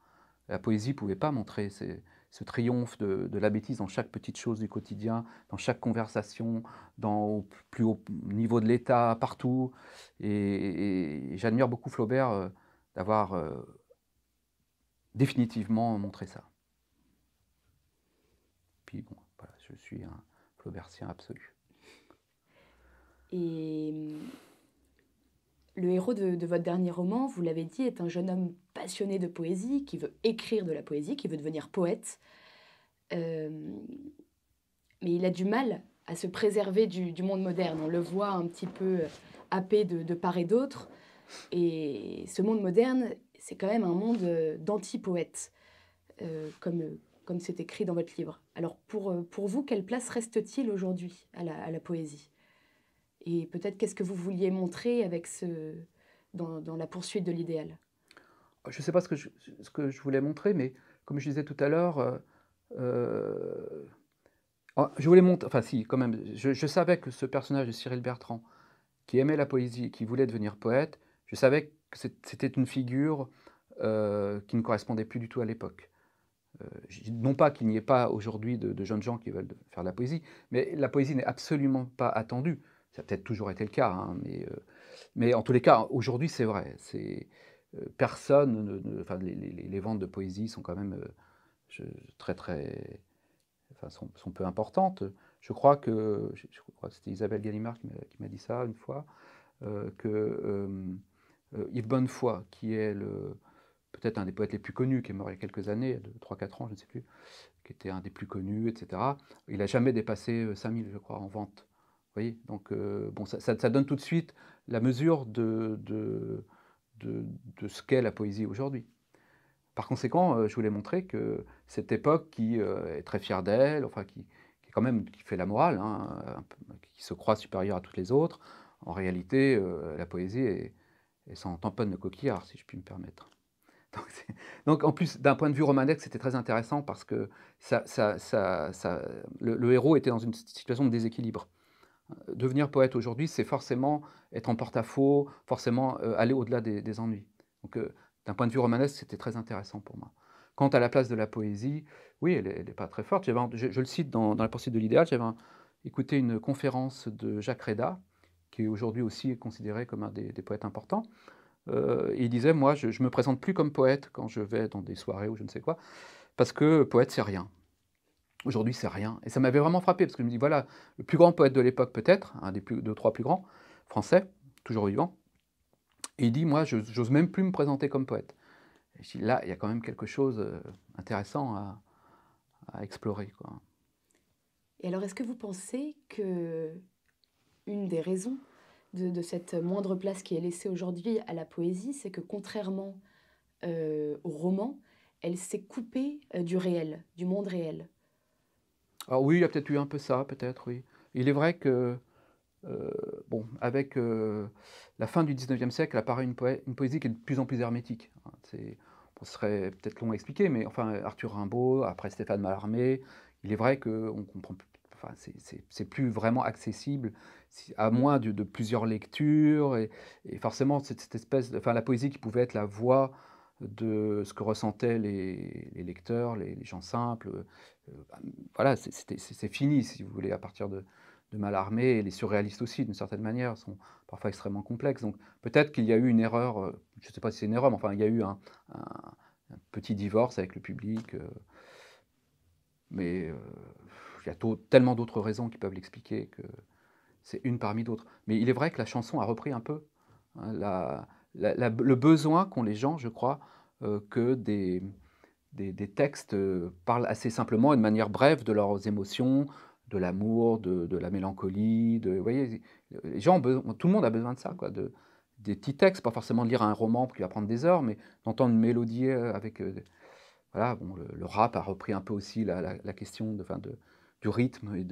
La poésie ne pouvait pas montrer ce triomphe de la bêtise dans chaque petite chose du quotidien, dans chaque conversation, au plus haut niveau de l'État, partout. Et j'admire beaucoup Flaubert d'avoir définitivement montré ça. Puis bon, voilà, je suis un Flaubertien absolu. Et le héros de votre dernier roman, vous l'avez dit, est un jeune homme passionné de poésie, qui veut écrire de la poésie, qui veut devenir poète. Euh, mais il a du mal à se préserver du monde moderne. On le voit un petit peu happé de part et d'autre. Et ce monde moderne, c'est quand même un monde d'anti-poètes, comme c'est écrit dans votre livre. Alors pour vous, quelle place reste-t-il aujourd'hui à la poésie? Et peut-être qu'est-ce que vous vouliez montrer avec dans la poursuite de l'idéal? Je ne sais pas ce que je voulais montrer, mais comme je disais tout à l'heure, euh, je voulais montrer, enfin si, quand même, je savais que ce personnage de Cyril Bertrand, qui aimait la poésie, qui voulait devenir poète, je savais que c'était une figure qui ne correspondait plus du tout à l'époque. Non pas qu'il n'y ait pas aujourd'hui de jeunes gens qui veulent faire de la poésie, mais la poésie n'est absolument pas attendue. Ça a peut-être toujours été le cas, hein, mais en tous les cas, aujourd'hui, c'est vrai. Personne, enfin, les ventes de poésie sont quand même très, très, enfin, sont peu importantes. Je crois que c'était Isabelle Gallimard qui m'a dit ça une fois, que Yves Bonnefoy, qui est peut-être un des poètes les plus connus, qui est mort il y a quelques années, de 3-4 ans, je ne sais plus, qui était un des plus connus, etc. Il n'a jamais dépassé 5000, je crois, en vente. Vous voyez. Donc, bon, ça donne tout de suite la mesure de ce qu'est la poésie aujourd'hui. Par conséquent, je voulais montrer que cette époque qui est très fière d'elle, enfin, qui quand même, qui fait la morale, hein, qui se croit supérieur à toutes les autres. En réalité, la poésie, elle s'en tamponne le coquillard, si je puis me permettre. Donc, donc en plus, d'un point de vue romanesque, c'était très intéressant parce que le héros était dans une situation de déséquilibre. Devenir poète aujourd'hui, c'est forcément être en porte-à-faux, forcément aller au-delà des ennuis. Donc, d'un point de vue romanesque, c'était très intéressant pour moi. Quant à la place de la poésie, oui, elle n'est pas très forte. Je le cite dans La poursuite de l'idéal, écouté une conférence de Jacques Réda, qui est aujourd'hui aussi considéré comme un des poètes importants. Il disait, moi, je ne me présente plus comme poète quand je vais dans des soirées ou je ne sais quoi, parce que poète, c'est rien. Aujourd'hui, c'est rien. Et ça m'avait vraiment frappé, parce que je me dis, voilà, le plus grand poète de l'époque peut-être, un des deux, trois plus grands, français, toujours vivant, et il dit, moi, je n'ose même plus me présenter comme poète. Et je dis, là, il y a quand même quelque chose d'intéressant à explorer, quoi. Et alors, est-ce que vous pensez que une des raisons de cette moindre place qui est laissée aujourd'hui à la poésie, c'est que contrairement au roman, elle s'est coupée du réel, du monde réel? Alors oui, il y a peut-être eu un peu ça, peut-être, oui. Il est vrai que, bon, avec la fin du 19e siècle, apparaît une poésie qui est de plus en plus hermétique, hein. Bon, ce serait peut-être long à expliquer, mais enfin, Arthur Rimbaud, après Stéphane Mallarmé, il est vrai qu'on comprend plus, enfin, c'est plus vraiment accessible, à moins de plusieurs lectures, et forcément, cette espèce, enfin, la poésie qui pouvait être la voix de ce que ressentaient les lecteurs, les gens simples, bah, voilà, c'est fini, si vous voulez, à partir de Mallarmé, et les surréalistes aussi, d'une certaine manière, sont parfois extrêmement complexes. Donc peut-être qu'il y a eu une erreur, je ne sais pas si c'est une erreur, mais enfin, il y a eu un- un petit divorce avec le public, mais il y a tellement d'autres raisons qui peuvent l'expliquer que c'est une parmi d'autres. Mais il est vrai que la chanson a repris un peu, hein, le besoin qu'ont les gens, je crois, que des textes parlent assez simplement et de manière brève de leurs émotions, de l'amour, de la mélancolie. Vous voyez, les gens tout le monde a besoin de ça, quoi, des petits textes, pas forcément de lire un roman qui va prendre des heures, mais d'entendre une mélodie avec. Voilà, bon, le rap a repris un peu aussi la question du rythme et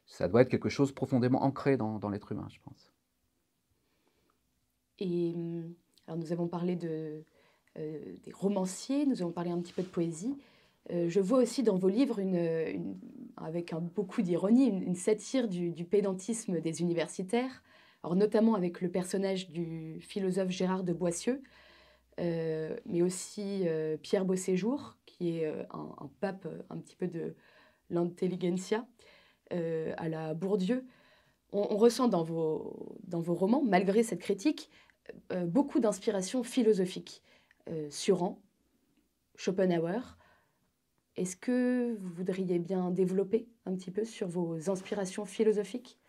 ça doit être quelque chose profondément ancré dans l'être humain, je pense. Et alors nous avons parlé des romanciers, nous avons parlé un petit peu de poésie. Je vois aussi dans vos livres, avec beaucoup d'ironie, une satire du pédantisme des universitaires, alors notamment avec le personnage du philosophe Gérard de Boissieu, mais aussi Pierre Beauséjour, qui est un pape un petit peu de l'intelligentsia, à la Bourdieu. On ressent dans vos romans, malgré cette critique, beaucoup d'inspiration philosophique. Suran, Schopenhauer. Est-ce que vous voudriez bien développer un petit peu sur vos inspirations philosophiques?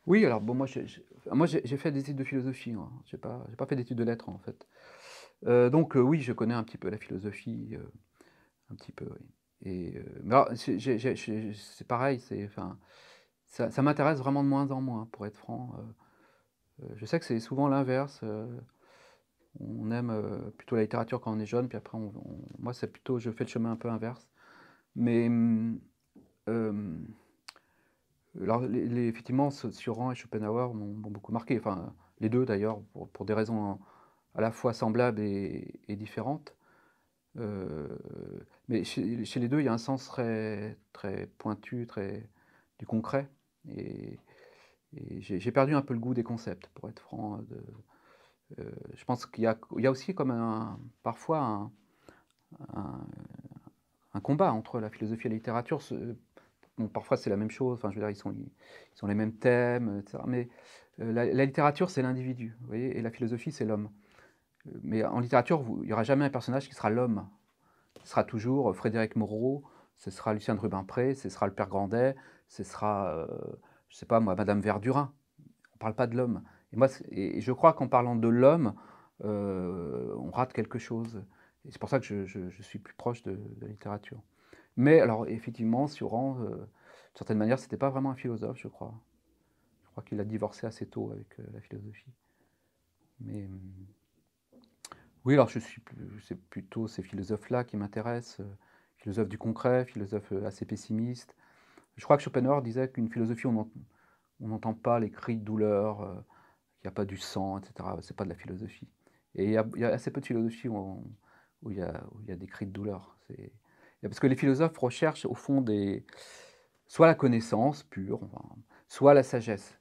Oui, alors bon, moi j'ai fait des études de philosophie, hein. J'ai pas fait d'études de lettres, en fait. Donc oui, je connais un petit peu la philosophie, un petit peu, oui. Mais alors, c'est pareil, enfin, ça m'intéresse vraiment de moins en moins, pour être franc. Je sais que c'est souvent l'inverse. On aime plutôt la littérature quand on est jeune, puis après, moi, c'est plutôt, je fais le chemin un peu inverse. Mais euh, alors, effectivement, Sioran et Schopenhauer m'ont beaucoup marqué. Enfin, les deux d'ailleurs, pour des raisons à la fois semblables et différentes. Euh, mais chez les deux, il y a un sens très, très pointu, du concret. Et, et j'ai perdu un peu le goût des concepts, pour être franc. Je pense qu'il y a aussi comme parfois un- un combat entre la philosophie et la littérature. Bon, parfois c'est la même chose, enfin, je veux dire, ils ont les mêmes thèmes, etc. Mais la littérature, c'est l'individu, vous voyez, et la philosophie, c'est l'homme. Mais en littérature, il n'y aura jamais un personnage qui sera l'homme. Ce sera toujours Frédéric Moreau, ce sera Lucien de Rubempré, ce sera le Père Grandet, ce sera, je sais pas moi, Madame Verdurin. On ne parle pas de l'homme. Et je crois qu'en parlant de l'homme, on rate quelque chose. Et c'est pour ça que je suis plus proche de la littérature. Mais alors, effectivement, Sioran, d'une certaine manière, c'était pas vraiment un philosophe, je crois. Je crois qu'il a divorcé assez tôt avec la philosophie. Mais oui, alors c'est plutôt ces philosophes-là qui m'intéressent, philosophes du concret, philosophes assez pessimistes, Je crois que Schopenhauer disait qu'une philosophie, on n'entend pas les cris de douleur, qu'il n'y a pas du sang, etc. C'est pas de la philosophie. Et il y a assez peu de philosophie où il y a des cris de douleur. Parce que les philosophes recherchent au fond soit la connaissance pure, enfin, soit la sagesse.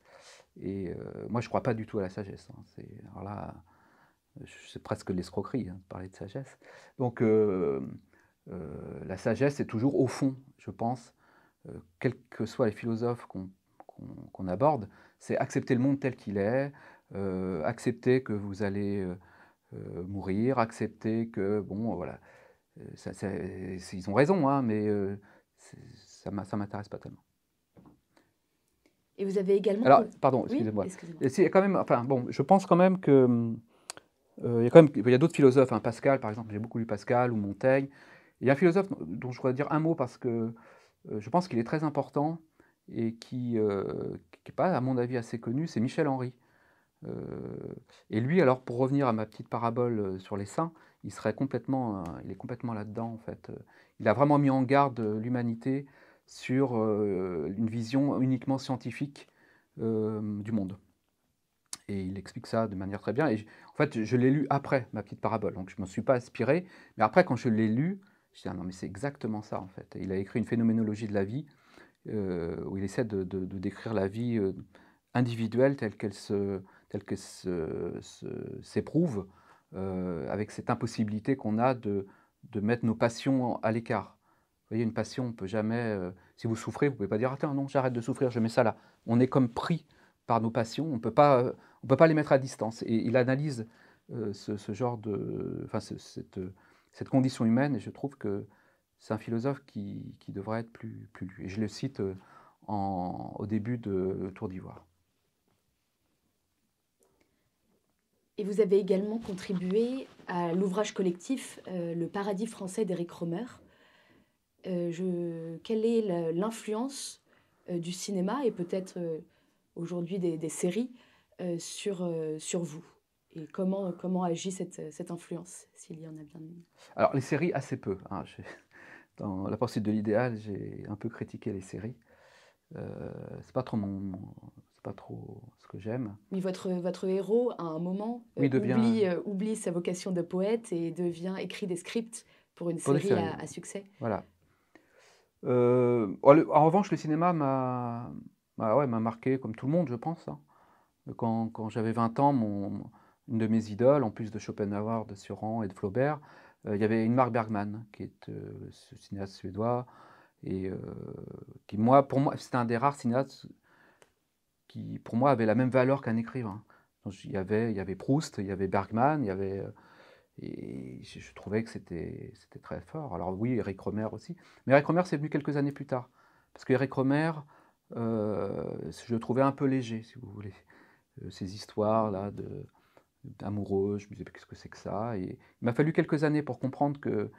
Et moi, je ne crois pas du tout à la sagesse, hein. Alors là, c'est presque de l'escroquerie, hein, de parler de sagesse. Donc, la sagesse, c'est toujours au fond, je pense, quels que soient les philosophes qu'on aborde, c'est accepter le monde tel qu'il est, accepter que vous allez mourir, accepter que, bon, voilà, ils ont raison, hein, mais ça m'intéresse pas tellement. Et vous avez également... Alors, pardon, Oui, excusez-moi. excusez-moi. Il y a quand même, enfin, bon, je pense quand même que il y a d'autres philosophes, hein, Pascal, par exemple, j'ai beaucoup lu Pascal ou Montaigne. Il y a un philosophe dont je voudrais dire un mot parce que je pense qu'il est très important et qui n'est pas, à mon avis, assez connu, c'est Michel Henry. Euh, et lui, alors, pour revenir à ma petite parabole sur les saints, il est complètement là-dedans, en fait. Il a vraiment mis en garde l'humanité sur une vision uniquement scientifique du monde. Et il explique ça de manière très bien. Et en fait, je l'ai lu après ma petite parabole, donc je ne m'en suis pas inspiré. Mais après, quand je l'ai lu, je dis, ah non, mais c'est exactement ça, en fait. Et il a écrit une phénoménologie de la vie, où il essaie de décrire la vie individuelle telle qu'elle s'éprouve, avec cette impossibilité qu'on a de mettre nos passions à l'écart. Vous voyez, une passion, on ne peut jamais... si vous souffrez, vous ne pouvez pas dire, attends, non, j'arrête de souffrir, je mets ça là. On est comme pris par nos passions, on ne peut pas les mettre à distance. Et il analyse ce genre de... Enfin, cette condition humaine, et je trouve que c'est un philosophe qui devrait être plus lu. Et je le cite au début de Tour d'Ivoire. Et vous avez également contribué à l'ouvrage collectif Le Paradis français d'Éric Rohmer. Quelle est l'influence du cinéma et peut-être aujourd'hui des séries sur vous? Et comment agit cette influence, s'il y en a bien une? Alors, les séries, assez peu, hein. Dans La poursuite de l'idéal, j'ai un peu critiqué les séries. C'est pas trop c'est pas trop ce que j'aime. Mais votre héros, à un moment, Oui, oublie sa vocation de poète et écrit des scripts pour une pour des série séries. à succès. Voilà. En revanche, le cinéma ouais, m'a marqué comme tout le monde, je pense, hein. Quand j'avais 20 ans, une de mes idoles, en plus de Schopenhauer, de Sioran et de Flaubert, il y avait Ingmar Bergman, qui est ce cinéaste suédois, et qui, pour moi, c'était un des rares cinéastes qui, pour moi, avait la même valeur qu'un écrivain. Donc, il y avait Proust, il y avait Bergman, et je trouvais que c'était très fort. Alors oui, Eric Rohmer aussi. Mais Eric Rohmer, c'est venu quelques années plus tard. Parce qu'Eric Rohmer, je le trouvais un peu léger, si vous voulez. Ces histoires-là amoureux, je me disais, qu'est-ce que c'est que ça? Et il m'a fallu quelques années pour comprendre que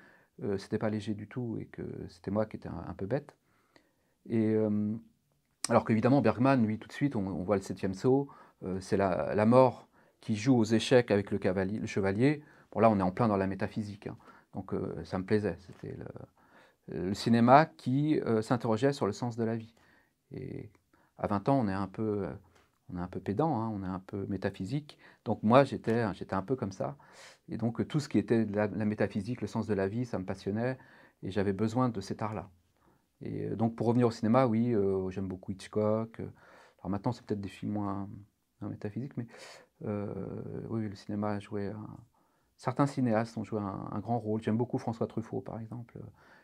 c'était pas léger du tout et que c'était moi qui étais un peu bête. Et alors qu'évidemment, Bergman, lui, tout de suite, on voit le 7e saut, c'est la mort qui joue aux échecs avec le chevalier. Bon, là, on est en plein dans la métaphysique, hein. Donc ça me plaisait. C'était le cinéma qui s'interrogeait sur le sens de la vie. Et à 20 ans, on est un peu pédant, hein, on est un peu métaphysique. Donc moi, j'étais un peu comme ça. Et donc tout ce qui était la métaphysique, le sens de la vie, ça me passionnait. Et j'avais besoin de cet art-là. Et donc pour revenir au cinéma, oui, j'aime beaucoup Hitchcock. Alors maintenant, c'est peut-être des films moins métaphysiques, mais oui, le cinéma a joué certains cinéastes ont joué un grand rôle. J'aime beaucoup François Truffaut, par exemple,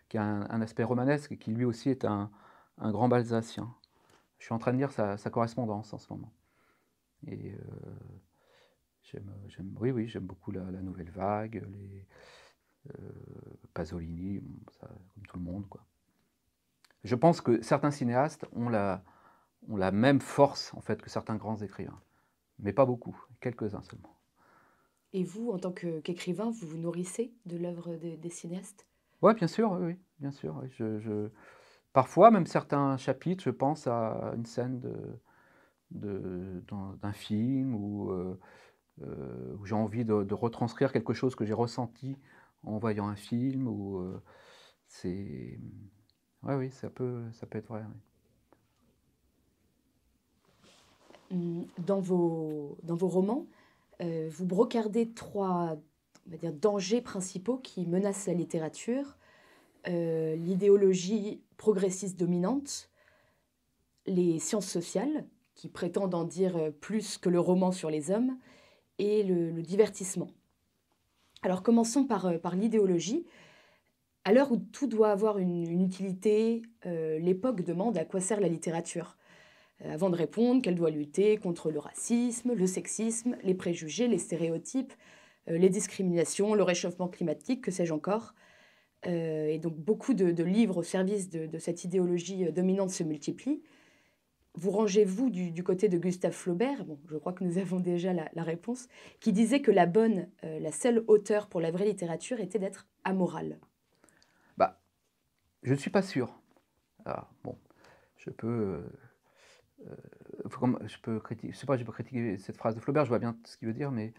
qui a un aspect romanesque et qui lui aussi est un grand Balsacien. Je suis en train de lire sa correspondance en ce moment. Et j'aime beaucoup la nouvelle vague, Pasolini, ça, comme tout le monde, quoi. Je pense que certains cinéastes ont la même force en fait que certains grands écrivains, mais pas beaucoup, quelques-uns seulement. Et vous, en tant qu'écrivain, vous vous nourrissez de l'œuvre des cinéastes? Oui, bien sûr, oui, bien sûr. Oui. Parfois, même certains chapitres, je pense à une scène d'un film où j'ai envie de retranscrire quelque chose que j'ai ressenti en voyant un film. Oui, ça peut être vrai. Oui. Dans vos romans, vous brocardez trois, on va dire, dangers principaux qui menacent la littérature. L'idéologie progressiste dominante, les sciences sociales, qui prétendent en dire plus que le roman sur les hommes, et le divertissement. Alors commençons par l'idéologie. À l'heure où tout doit avoir une utilité, l'époque demande à quoi sert la littérature. Avant de répondre qu'elle doit lutter contre le racisme, le sexisme, les préjugés, les stéréotypes, les discriminations, le réchauffement climatique, que sais-je encore. Et donc beaucoup de livres au service de cette idéologie dominante se multiplient. Vous rangez-vous du côté de Gustave Flaubert, bon, je crois que nous avons déjà la réponse, qui disait que la seule hauteur pour la vraie littérature était d'être amorale. Bah, je ne suis pas sûr. Alors, bon, je peux, je peux critiquer, je sais pas, je peux critiquer cette phrase de Flaubert, je vois bien ce qu'il veut dire, mais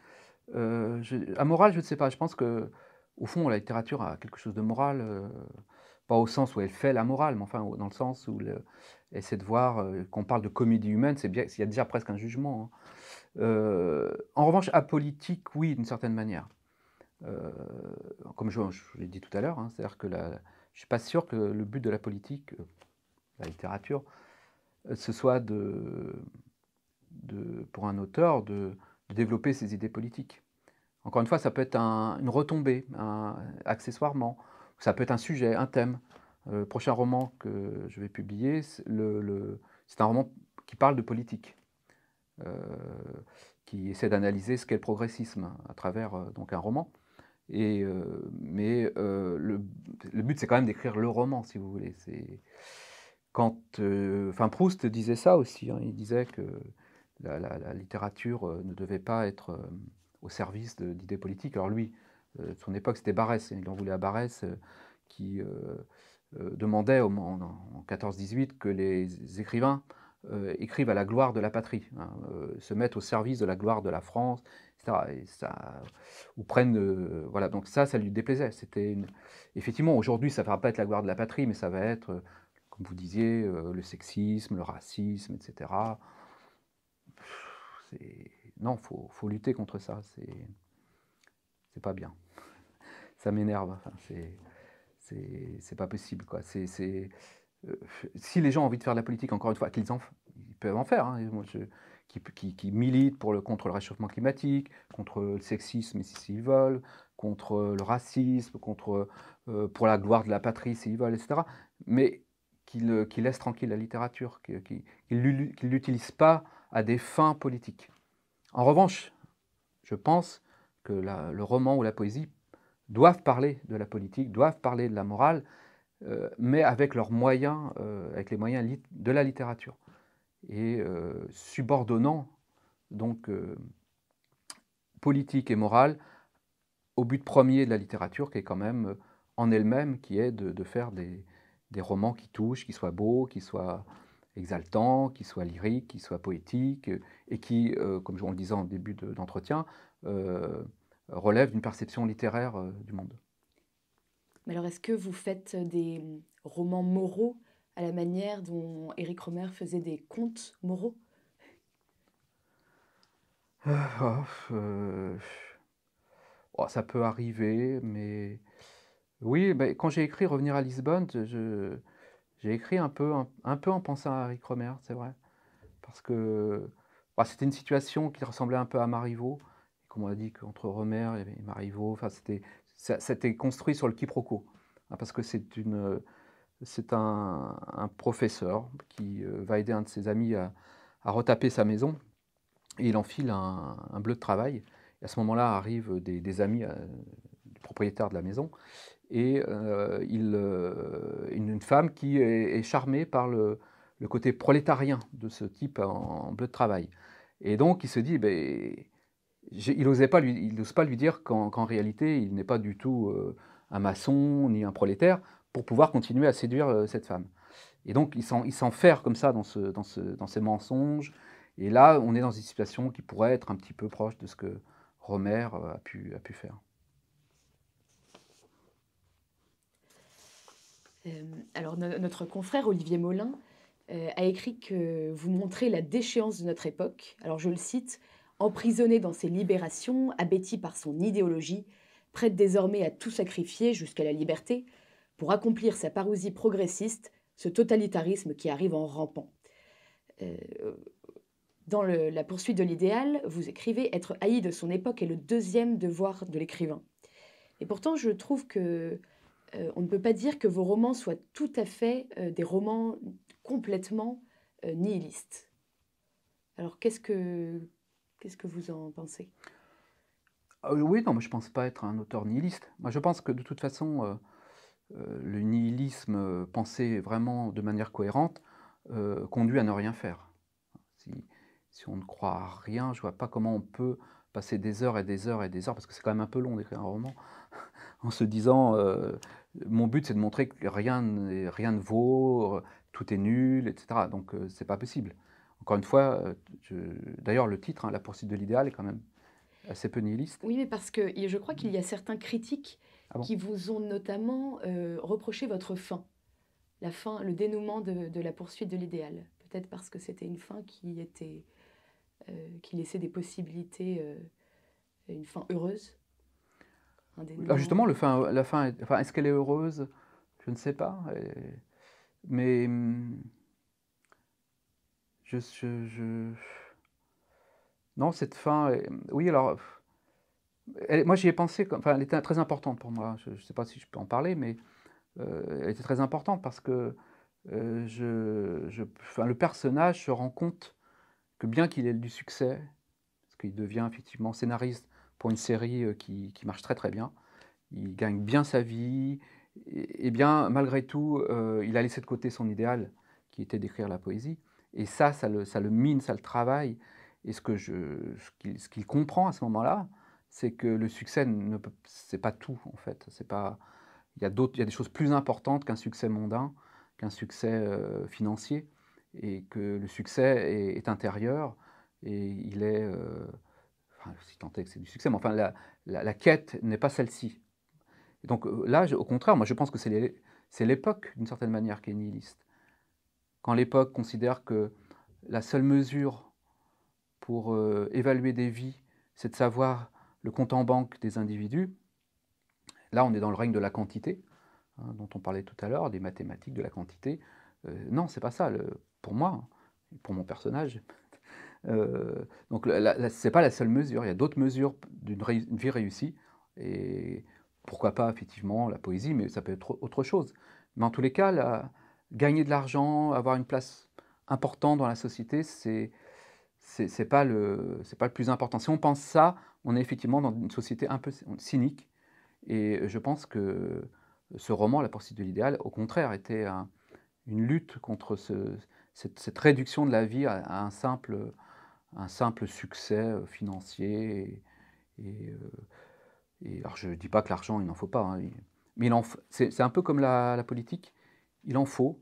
amoral, je ne sais pas. Je pense que, au fond, la littérature a quelque chose de moral, pas au sens où elle fait la morale, mais enfin dans le sens où elle essaie de voir, qu'on parle de comédie humaine, c'est bien, il y a déjà presque un jugement, hein. En revanche, apolitique, oui, d'une certaine manière. Euh, Comme je l'ai dit tout à l'heure, hein, c'est-à-dire que je ne suis pas sûr que le but de la politique, la littérature, ce soit pour un auteur de développer ses idées politiques. Encore une fois, ça peut être une retombée, accessoirement. Ça peut être un sujet, un thème. Le prochain roman que je vais publier, c'est un roman qui parle de politique, euh, qui essaie d'analyser ce qu'est le progressisme à travers donc un roman. Mais le but, c'est quand même d'écrire le roman, si vous voulez. Enfin, Proust disait ça aussi, hein. Il disait que la littérature ne devait pas être au service d'idées politiques. Alors lui, de son époque, c'était Barès. Il en voulait à Barès, qui demandait en 14-18 que les écrivains écrivent à la gloire de la patrie, hein, se mettent au service de la gloire de la France, etc. Et ça, ou prennent, voilà. Donc ça lui déplaisait. Effectivement, aujourd'hui, ça ne va pas être la gloire de la patrie, mais ça va être, comme vous disiez, le sexisme, le racisme, etc. Non, faut lutter contre ça. C'est pas bien. Ça m'énerve. Enfin, c'est pas possible, quoi. Si les gens ont envie de faire de la politique, encore une fois, ils peuvent en faire, hein. Moi, qui militent contre le réchauffement climatique, contre le sexisme s'ils veulent, contre le racisme, pour la gloire de la patrie s'ils veulent, etc. Mais qui laissent tranquille la littérature, qui ne l'utilisent pas à des fins politiques. En revanche, je pense que le roman ou la poésie doivent parler de la politique, doivent parler de la morale, mais avec leurs moyens, avec les moyens de la littérature, et subordonnant donc politique et morale au but premier de la littérature, qui est quand même en elle-même, qui est de faire des romans qui touchent, qui soient beaux, qui soient exaltants, qui soient lyriques, qui soient poétiques, et qui, comme on le disait en début d'entretien, relèvent d'une perception littéraire du monde. Mais alors, est-ce que vous faites des romans moraux à la manière dont Éric Rohmer faisait des contes moraux? Euh, oh, ça peut arriver, mais oui, ben, quand j'ai écrit Revenir à Lisbonne, j'ai écrit un peu en pensant à Eric Rohmer, c'est vrai. Parce que bah, c'était une situation qui ressemblait un peu à Marivaux. Comme on a dit qu'entre Rohmer et Marivaux, enfin, c'était construit sur le quiproquo, hein, parce que c'est un professeur qui va aider un de ses amis à retaper sa maison, et il enfile un bleu de travail. Et à ce moment-là arrivent des amis du propriétaire de la maison, et une femme qui est charmée par le côté prolétarien de ce type en bleu de travail. Et donc il se dit, ben, il n'ose pas lui dire qu'en réalité il n'est pas du tout un maçon ni un prolétaire, pour pouvoir continuer à séduire cette femme. Et donc il s'enferre comme ça dans ces mensonges. Et là, on est dans une situation qui pourrait être un petit peu proche de ce que Rohmer a pu faire. Alors, notre confrère Olivier Molin a écrit que vous montrez la déchéance de notre époque. Alors je le cite: «Emprisonné dans ses libérations, abéti par son idéologie, prête désormais à tout sacrifier jusqu'à la liberté pour accomplir sa parousie progressiste, ce totalitarisme qui arrive en rampant.» Euh, Dans La poursuite de l'idéal, vous écrivez: «Être haï de son époque est le deuxième devoir de l'écrivain.» Et pourtant, je trouve que on ne peut pas dire que vos romans soient tout à fait des romans complètement nihilistes. Alors, qu'est-ce que vous en pensez? Oui, non, moi je pense pas être un auteur nihiliste. Moi je pense que de toute façon, le nihilisme, pensé vraiment de manière cohérente, conduit à ne rien faire. Si si on ne croit à rien, je vois pas comment on peut passer des heures et des heures et des heures, parce que c'est quand même un peu long d'écrire un roman, en se disant, «Mon but c'est de montrer que rien ne vaut, tout est nul» et cetera. Donc c'est pas possible. Encore une fois, je d'ailleurs le titre, hein, «La poursuite de l'idéal» est quand même assez peu nihiliste. Oui, mais parce que je crois qu'il y a certains critiques Ah bon? qui vous ont notamment reproché votre fin, la fin, le dénouement de La poursuite de l'idéal. Peut-être parce que c'était une fin qui laissait des possibilités, une fin heureuse, un Ah justement, dénouement. la fin est enfin, est-ce qu'elle est heureuse? Je ne sais pas, mais, je non, cette fin est oui, alors, moi, j'y ai pensé comme enfin, elle était très importante pour moi. Je ne sais pas si je peux en parler, mais, elle était très importante parce que, enfin, le personnage se rend compte que bien qu'il ait du succès, parce qu'il devient effectivement scénariste pour une série, qui marche très, très bien. Il gagne bien sa vie et bien, malgré tout, il a laissé de côté son idéal qui était d'écrire la poésie et ça le mine, ça le travaille et ce qu'il comprend à ce moment-là, c'est que le succès ne peut c'est pas tout en fait. C'est pas il y a des choses plus importantes qu'un succès mondain, qu'un succès, financier et que le succès est intérieur et il est, enfin, si tant est que c'est du succès, mais enfin la quête n'est pas celle-ci. Et donc, là, au contraire, moi je pense que c'est l'époque, d'une certaine manière, qui est nihiliste. Quand l'époque considère que la seule mesure pour, évaluer des vies, c'est de savoir le compte en banque des individus, là on est dans le règne de la quantité, hein, dont on parlait tout à l'heure, des mathématiques, de la quantité. Non, c'est pas ça, pour moi, hein, pour mon personnage. Donc c'est pas la seule mesure, il y a d'autres mesures une vie réussie et pourquoi pas effectivement la poésie, mais ça peut être autre chose. Mais en tous les cas, gagner de l'argent, avoir une place importante dans la société, c'est pas le plus important. Si on pense ça, on est effectivement dans une société un peu cynique et je pense que ce roman, La poursuite de l'idéal, au contraire, était une lutte contre cette réduction de la vie à un simple succès, financier et alors je ne dis pas que l'argent, il n'en faut pas, hein, mais c'est un peu comme la politique, il en faut,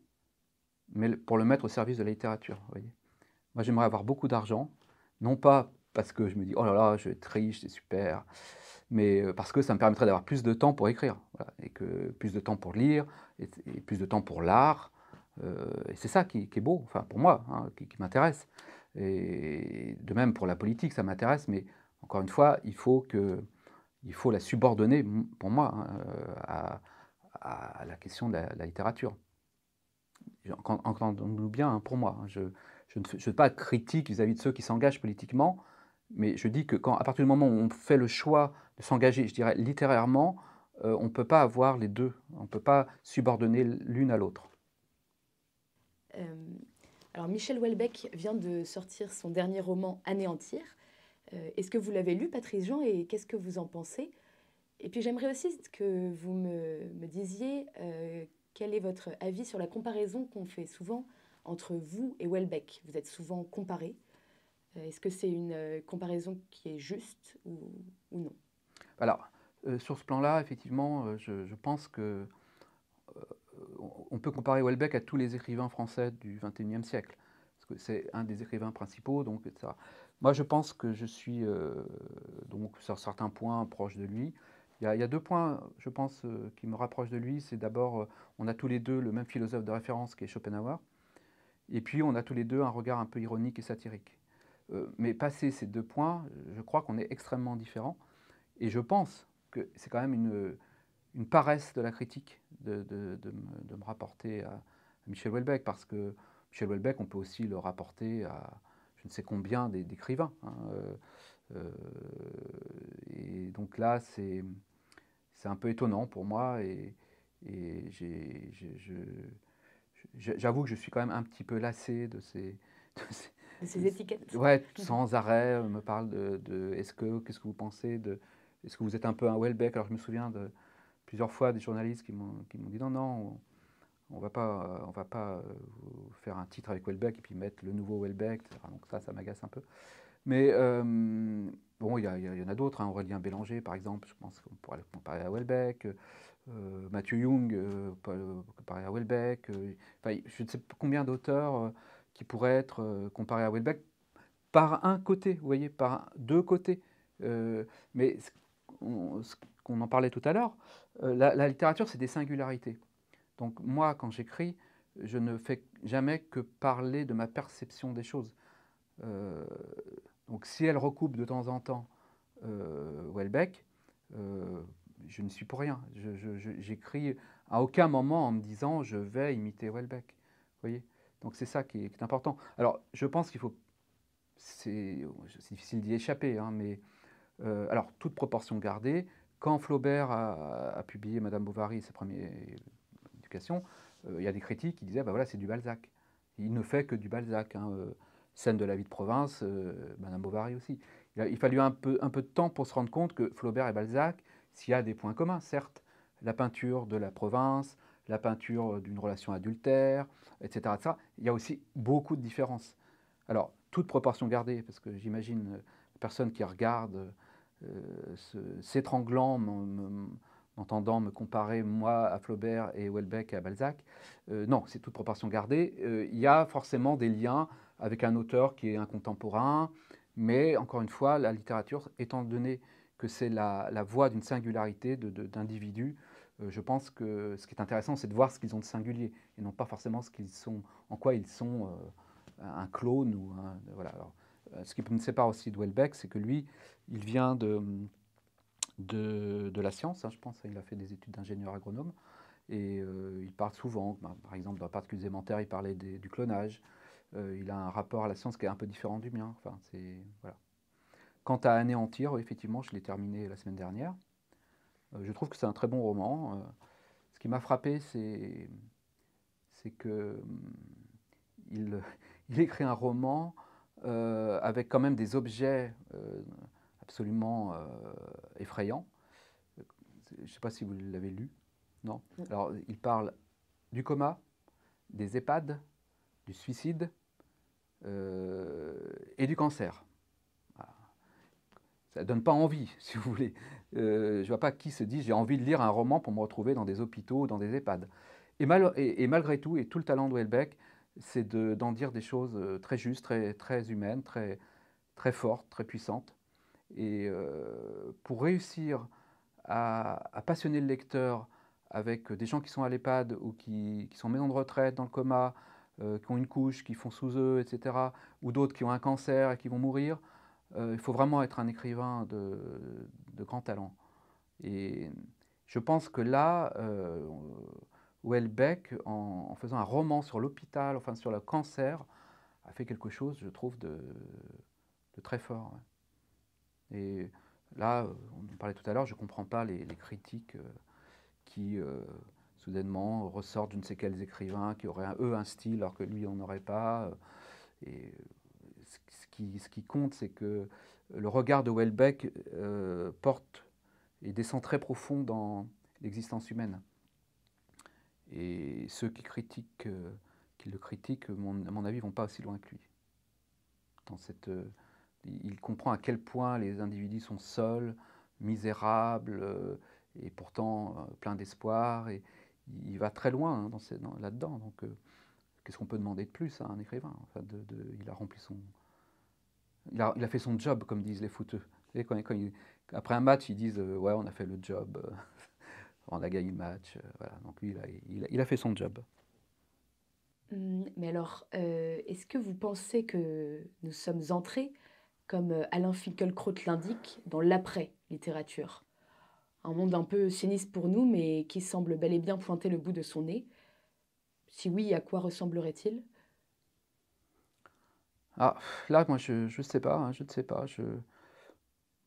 mais pour le mettre au service de la littérature, vous voyez? Moi, j'aimerais avoir beaucoup d'argent, non pas parce que je me dis: «Oh là là, je vais être riche, c'est super», mais parce que ça me permettrait d'avoir plus de temps pour écrire, voilà et que plus de temps pour lire et plus de temps pour l'art, et c'est ça qui est beau, enfin pour moi, hein, qui m'intéresse et de même pour la politique, ça m'intéresse, mais encore une fois, il faut la subordonner, pour moi, hein, à la question de la littérature. Entendons-nous bien, hein, pour moi, hein, je ne veux pas être critique vis-à-vis de ceux qui s'engagent politiquement, mais je dis que à partir du moment où on fait le choix de s'engager, je dirais littérairement, on ne peut pas avoir les 2. On ne peut pas subordonner l'une à l'autre. Euh, alors, Michel Houellebecq vient de sortir son dernier roman Anéantir. Est-ce que vous l'avez lu, Patrice Jean, et qu'est-ce que vous en pensez? Et puis j'aimerais aussi que vous me disiez quel est votre avis sur la comparaison qu'on fait souvent entre vous et Houellebecq. Vous êtes souvent comparés. Est-ce que c'est une comparaison qui est juste ou non? Alors, sur ce plan-là, effectivement, je pense que, on peut comparer Houellebecq à tous les écrivains français du XXIe siècle, parce que c'est un des écrivains principaux, donc et cetera. Moi, je pense que je suis, donc sur certains points proche de lui. Il y a 2 points, je pense, qui me rapprochent de lui. C'est d'abord, on a tous les 2 le même philosophe de référence qui est Schopenhauer Et puis, on a tous les deux un regard un peu ironique et satirique. Mais passé ces 2 points, je crois qu'on est extrêmement différents. Et je pense que c'est quand même une paresse de la critique de me rapporter à Michel Houellebecq, parce que Michel Houellebecq, on peut aussi le rapporter à je ne sais combien d'écrivains, hein, et donc là, c'est un peu étonnant pour moi, et j'avoue que je suis quand même un petit peu lassé de Ces étiquettes. ouais, sans arrêt, on me parle qu'est-ce que vous pensez est-ce que vous êtes un peu un Houellebecq? Alors je me souviens de plusieurs fois des journalistes qui m'ont dit non, non, on va pas vous faire un titre avec Houellebecq et puis mettre le nouveau Houellebecq, etc. Donc ça m'agace un peu. Mais bon, il y en a d'autres, hein. Aurélien Bélanger, par exemple, je pense qu'on pourrait le comparer à Houellebecq. Mathieu Young, comparé à Houellebecq. Enfin, je ne sais pas combien d'auteurs qui pourraient être comparés à Houellebecq par un côté, vous voyez, par deux côtés. Mais ce qu'on en parlait tout à l'heure, la littérature, c'est des singularités. Donc moi, quand j'écris, je ne fais jamais que parler de ma perception des choses. Euh, donc si elle recoupe de temps en temps Houellebecq, je ne suis pour rien. J'écris à aucun moment en me disant je vais imiter Houellebecq. Vous voyez. Donc c'est ça qui est important. Alors je pense qu'il faut, c'est difficile d'y échapper, hein, mais alors toute proportion gardée, quand Flaubert a publié Madame Bovary, sa première éducation, il y a des critiques qui disaient bah voilà, c'est du Balzac. Il ne fait que du Balzac, hein, Scène de la vie de province, Madame Bovary aussi. Il fallu un peu de temps pour se rendre compte que Flaubert et Balzac, s'il y a des points communs, certes, la peinture de la province, la peinture d'une relation adultère, etc., etc., il y a aussi beaucoup de différences. Alors, toute proportion gardée, parce que j'imagine la personne qui regarde s'étranglant, m'entendant me comparer, moi, à Flaubert et Houellebecq à Balzac. Non, c'est toute proportion gardée. Il y a forcément des liens avec un auteur qui est un contemporain, mais encore une fois, la littérature, étant donné que c'est la voix d'une singularité d'individus, je pense que ce qui est intéressant, c'est de voir ce qu'ils ont de singulier, et non pas forcément en quoi ils sont un clone ou voilà. Alors, ce qui me sépare aussi de Houellebecq, c'est que lui, il vient de la science, hein, je pense. Il a fait des études d'ingénieur agronome. Et il parle souvent, par exemple, dans Particules élémentaires, il parlait du clonage. Il a un rapport à la science qui est un peu différent du mien. Enfin, voilà. Quant à Anéantir, effectivement, je l'ai terminé la semaine dernière. Je trouve que c'est un très bon roman. Ce qui m'a frappé, c'est que il, il écrit un roman avec quand même des objets absolument effrayants. Je ne sais pas si vous l'avez lu. Non. Alors, il parle du coma, des EHPAD, du suicide et du cancer. Voilà. Ça ne donne pas envie, si vous voulez. Je ne vois pas qui se dit j'ai envie de lire un roman pour me retrouver dans des hôpitaux ou dans des EHPAD. Et malgré tout, et tout le talent de Houellebecq, c'est d'en dire des choses très justes, très humaines, très fortes, très puissantes. Et pour réussir à passionner le lecteur avec des gens qui sont à l'EHPAD ou qui sont en maison de retraite, dans le coma, qui ont une couche, qui font sous eux, etc., ou d'autres qui ont un cancer et qui vont mourir, il faut vraiment être un écrivain de grand talent. Et je pense que là, Houellebecq, en faisant un roman sur l'hôpital, enfin sur le cancer, a fait quelque chose, je trouve, de très fort. Ouais. Et là, on en parlait tout à l'heure, je ne comprends pas les critiques qui soudainement ressortent je ne sais quels écrivains qui auraient eux un style alors que lui on n'aurait pas. Et ce qui compte, c'est que le regard de Houellebecq porte et descend très profond dans l'existence humaine. Et ceux qui le critiquent, à mon avis, vont pas aussi loin que lui. Dans il comprend à quel point les individus sont seuls, misérables, et pourtant pleins d'espoir. Et il va très loin, hein, là-dedans. Donc, qu'est-ce qu'on peut demander de plus à un écrivain? Enfin, il a rempli il a fait son job, comme disent les footeux. Vous savez, après un match, ils disent ouais, on a fait le job, on a gagné le match. Voilà. Donc lui, il a fait son job. Mais alors, est-ce que vous pensez que nous sommes entrés, comme Alain Finkielkraut l'indique, dans l'après-littérature? Un monde un peu sinistre pour nous, mais qui semble bel et bien pointer le bout de son nez. Si oui, à quoi ressemblerait-il? Ah, là, moi, je sais pas, hein, je ne sais pas.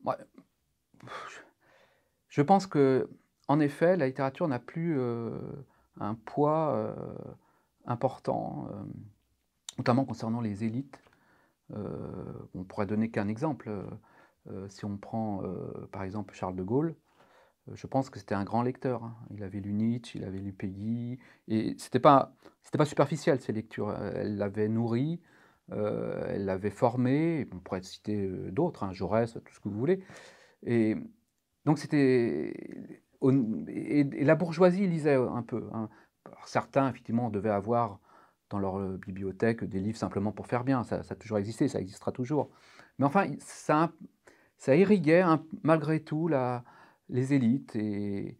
Moi, je pense que, en effet, la littérature n'a plus un poids important, notamment concernant les élites. On pourrait donner qu'un exemple. Si on prend par exemple Charles de Gaulle, je pense que c'était un grand lecteur, hein. Il avait lu Nietzsche, il avait lu Peggy, et c'était pas superficiel ces lectures. Elle l'avaient nourri, elle l'avaient formé. On pourrait citer d'autres, hein, Jaurès, tout ce que vous voulez. Et donc c'était et la bourgeoisie lisait un peu, hein. Alors certains effectivement devaient avoir dans leur bibliothèque des livres simplement pour faire bien, ça a toujours existé, ça existera toujours. Mais enfin, ça irriguait malgré tout les élites, et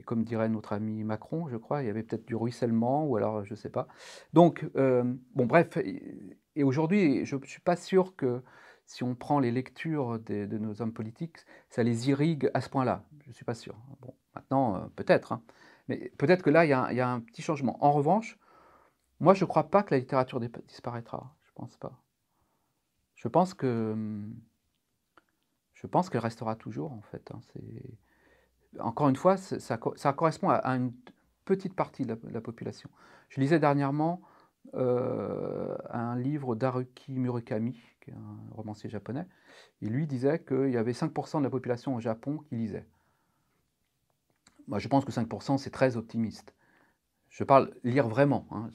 comme dirait notre ami Macron, je crois, il y avait peut-être du ruissellement, ou alors je ne sais pas. Donc, bon bref, et aujourd'hui, je ne suis pas sûr que si on prend les lectures de nos hommes politiques, ça les irrigue à ce point-là. Je ne suis pas sûr. Bon, maintenant, peut-être, hein. Mais peut-être que là, il y a un petit changement. En revanche, moi, je ne crois pas que la littérature disparaîtra. Je ne pense pas. Je pense que, je pense qu'elle restera toujours, en fait, hein. Encore une fois, ça correspond à une petite partie de la population. Je lisais dernièrement un livre d'Haruki Murakami, qui est un romancier japonais. Il lui disait qu'il y avait 5% de la population au Japon qui lisait. Moi, je pense que 5%, c'est très optimiste. Je parle lire vraiment, hein,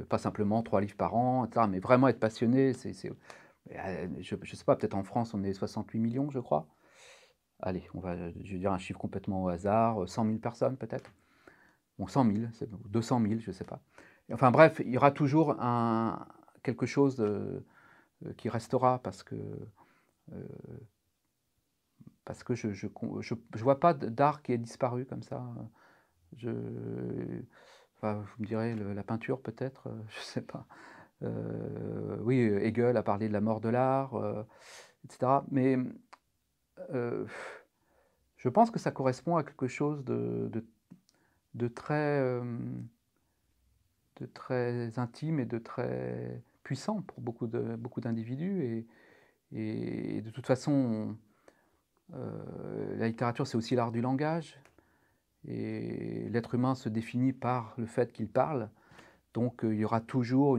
pas simplement 3 livres par an, etc., mais vraiment être passionné. Je ne sais pas, peut-être en France, on est 68 millions, je crois. Allez, je vais dire un chiffre complètement au hasard, 100 000 personnes peut-être. Bon, 100 000, 200 000, je ne sais pas. Enfin bref, il y aura toujours quelque chose qui restera, euh, parce que je vois pas d'art qui ait disparu comme ça. Je, enfin, vous me direz la peinture peut-être, je sais pas. Oui, Hegel a parlé de la mort de l'art, etc. Mais euh, je pense que ça correspond à quelque chose de très, de très intime et de très puissant pour beaucoup d'individus. Et de toute façon, la littérature, c'est aussi l'art du langage. Et l'être humain se définit par le fait qu'il parle. Donc il y aura toujours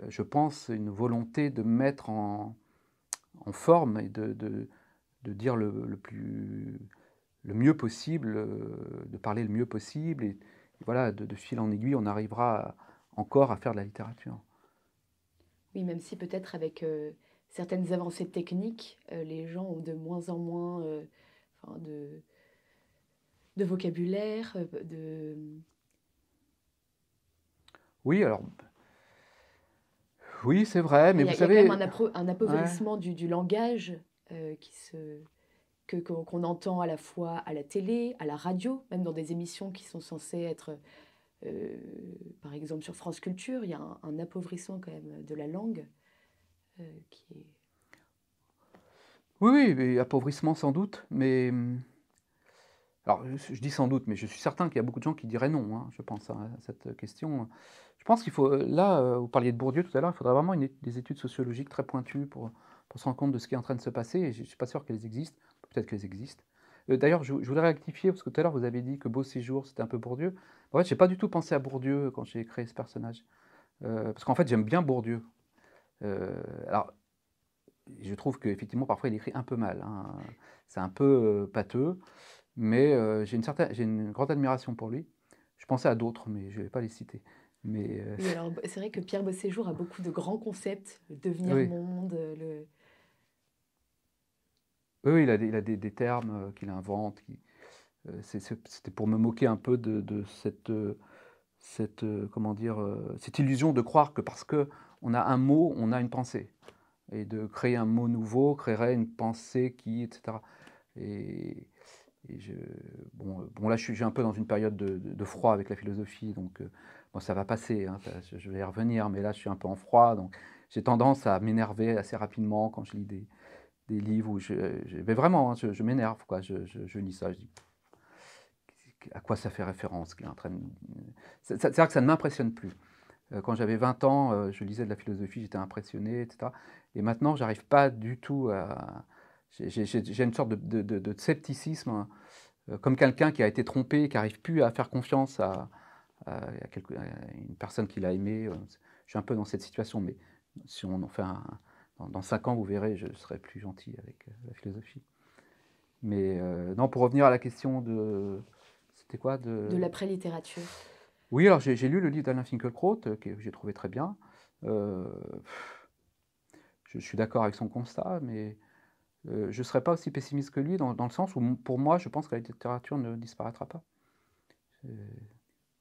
je pense, une volonté de mettre en forme et de dire le mieux possible, de parler le mieux possible. Et voilà, de fil en aiguille, on arrivera encore à faire de la littérature. Oui, même si peut-être avec certaines avancées techniques, les gens ont de moins en moins enfin, de vocabulaire, Oui, alors, oui, c'est vrai, mais enfin, vous il y a quand même savez, un ouais, appauvrissement du langage qui qu'on entend à la fois à la télé, à la radio, même dans des émissions qui sont censées être, euh, par exemple sur France Culture, il y a un appauvrissement quand même de la langue qui est... oui, oui, mais appauvrissement sans doute, mais alors je dis sans doute, mais je suis certain qu'il y a beaucoup de gens qui diraient non, hein, je pense, à cette question. Je pense qu'il faut, là, vous parliez de Bourdieu tout à l'heure, il faudrait vraiment des études sociologiques très pointues pour se rendre compte de ce qui est en train de se passer, et je ne suis pas sûr qu'elles existent, peut-être qu'elles existent. D'ailleurs, je voudrais rectifier, parce que tout à l'heure vous avez dit que Beau Séjour, c'était un peu Bourdieu. En fait, j'ai pas du tout pensé à Bourdieu quand j'ai créé ce personnage, parce qu'en fait, j'aime bien Bourdieu. Alors, je trouve qu'effectivement, parfois, il écrit un peu mal, hein. C'est un peu pâteux, mais j'ai une grande admiration pour lui. Je pensais à d'autres, mais je ne vais pas les citer. Mais Oui, alors c'est vrai que Pierre Bossé-Jour a beaucoup de grands concepts, le devenir oui, monde, le... oui, oui, il a des termes qu'il invente. C'était pour me moquer un peu de comment dire, cette illusion de croire que parce que on a un mot, on a une pensée. Et de créer un mot nouveau créerait une pensée qui, etc. Et, et je, bon, là, j'ai un peu dans une période de froid avec la philosophie, donc Bon, ça va passer, hein, je vais y revenir, mais là, je suis un peu en froid, donc j'ai tendance à m'énerver assez rapidement quand je lis des livres où mais vraiment, hein, je m'énerve, quoi. Je lis ça, je dis: «À quoi ça fait référence qu'il est en train de» c'est-à-dire que ça ne m'impressionne plus. Quand j'avais 20 ans, je lisais de la philosophie, j'étais impressionné et cetera et maintenant, j'arrive pas du tout à j'ai une sorte de scepticisme, hein, comme quelqu'un qui a été trompé, qui n'arrive plus à faire confiance à une personne qu'il a aimée, je suis un peu dans cette situation, mais si on en fait dans 5 ans, vous verrez, je serai plus gentil avec, la philosophie. Mais, non, pour revenir à la question de c'était quoi? De l'après-littérature. Oui, alors j'ai lu le livre d'Alain Finkielkraut, que j'ai trouvé très bien. Heu, je suis d'accord avec son constat, mais, je ne serais pas aussi pessimiste que lui dans le sens où pour moi, je pense que la littérature ne disparaîtra pas. Heu,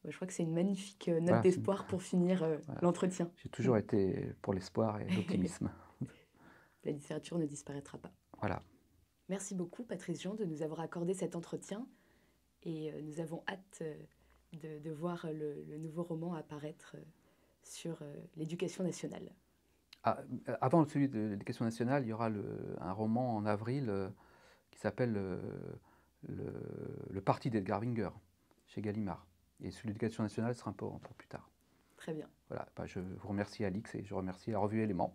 Ouais, je crois que c'est une magnifique note voilà, c'est d'espoir pour finir voilà. l'entretien. J'ai toujours été pour l'espoir et l'optimisme. La littérature ne disparaîtra pas. Voilà. Merci beaucoup, Patrice Jean, de nous avoir accordé cet entretien. Et nous avons hâte de voir le nouveau roman apparaître sur l'éducation nationale. Ah, avant celui de l'éducation nationale, il y aura un roman en avril, qui s'appelle, le le Parti d'Edgar Winger, chez Gallimard et celui de l'éducation nationale sera un peu plus tard. Très bien. Voilà, bah, je vous remercie Alix et je remercie la revue Éléments.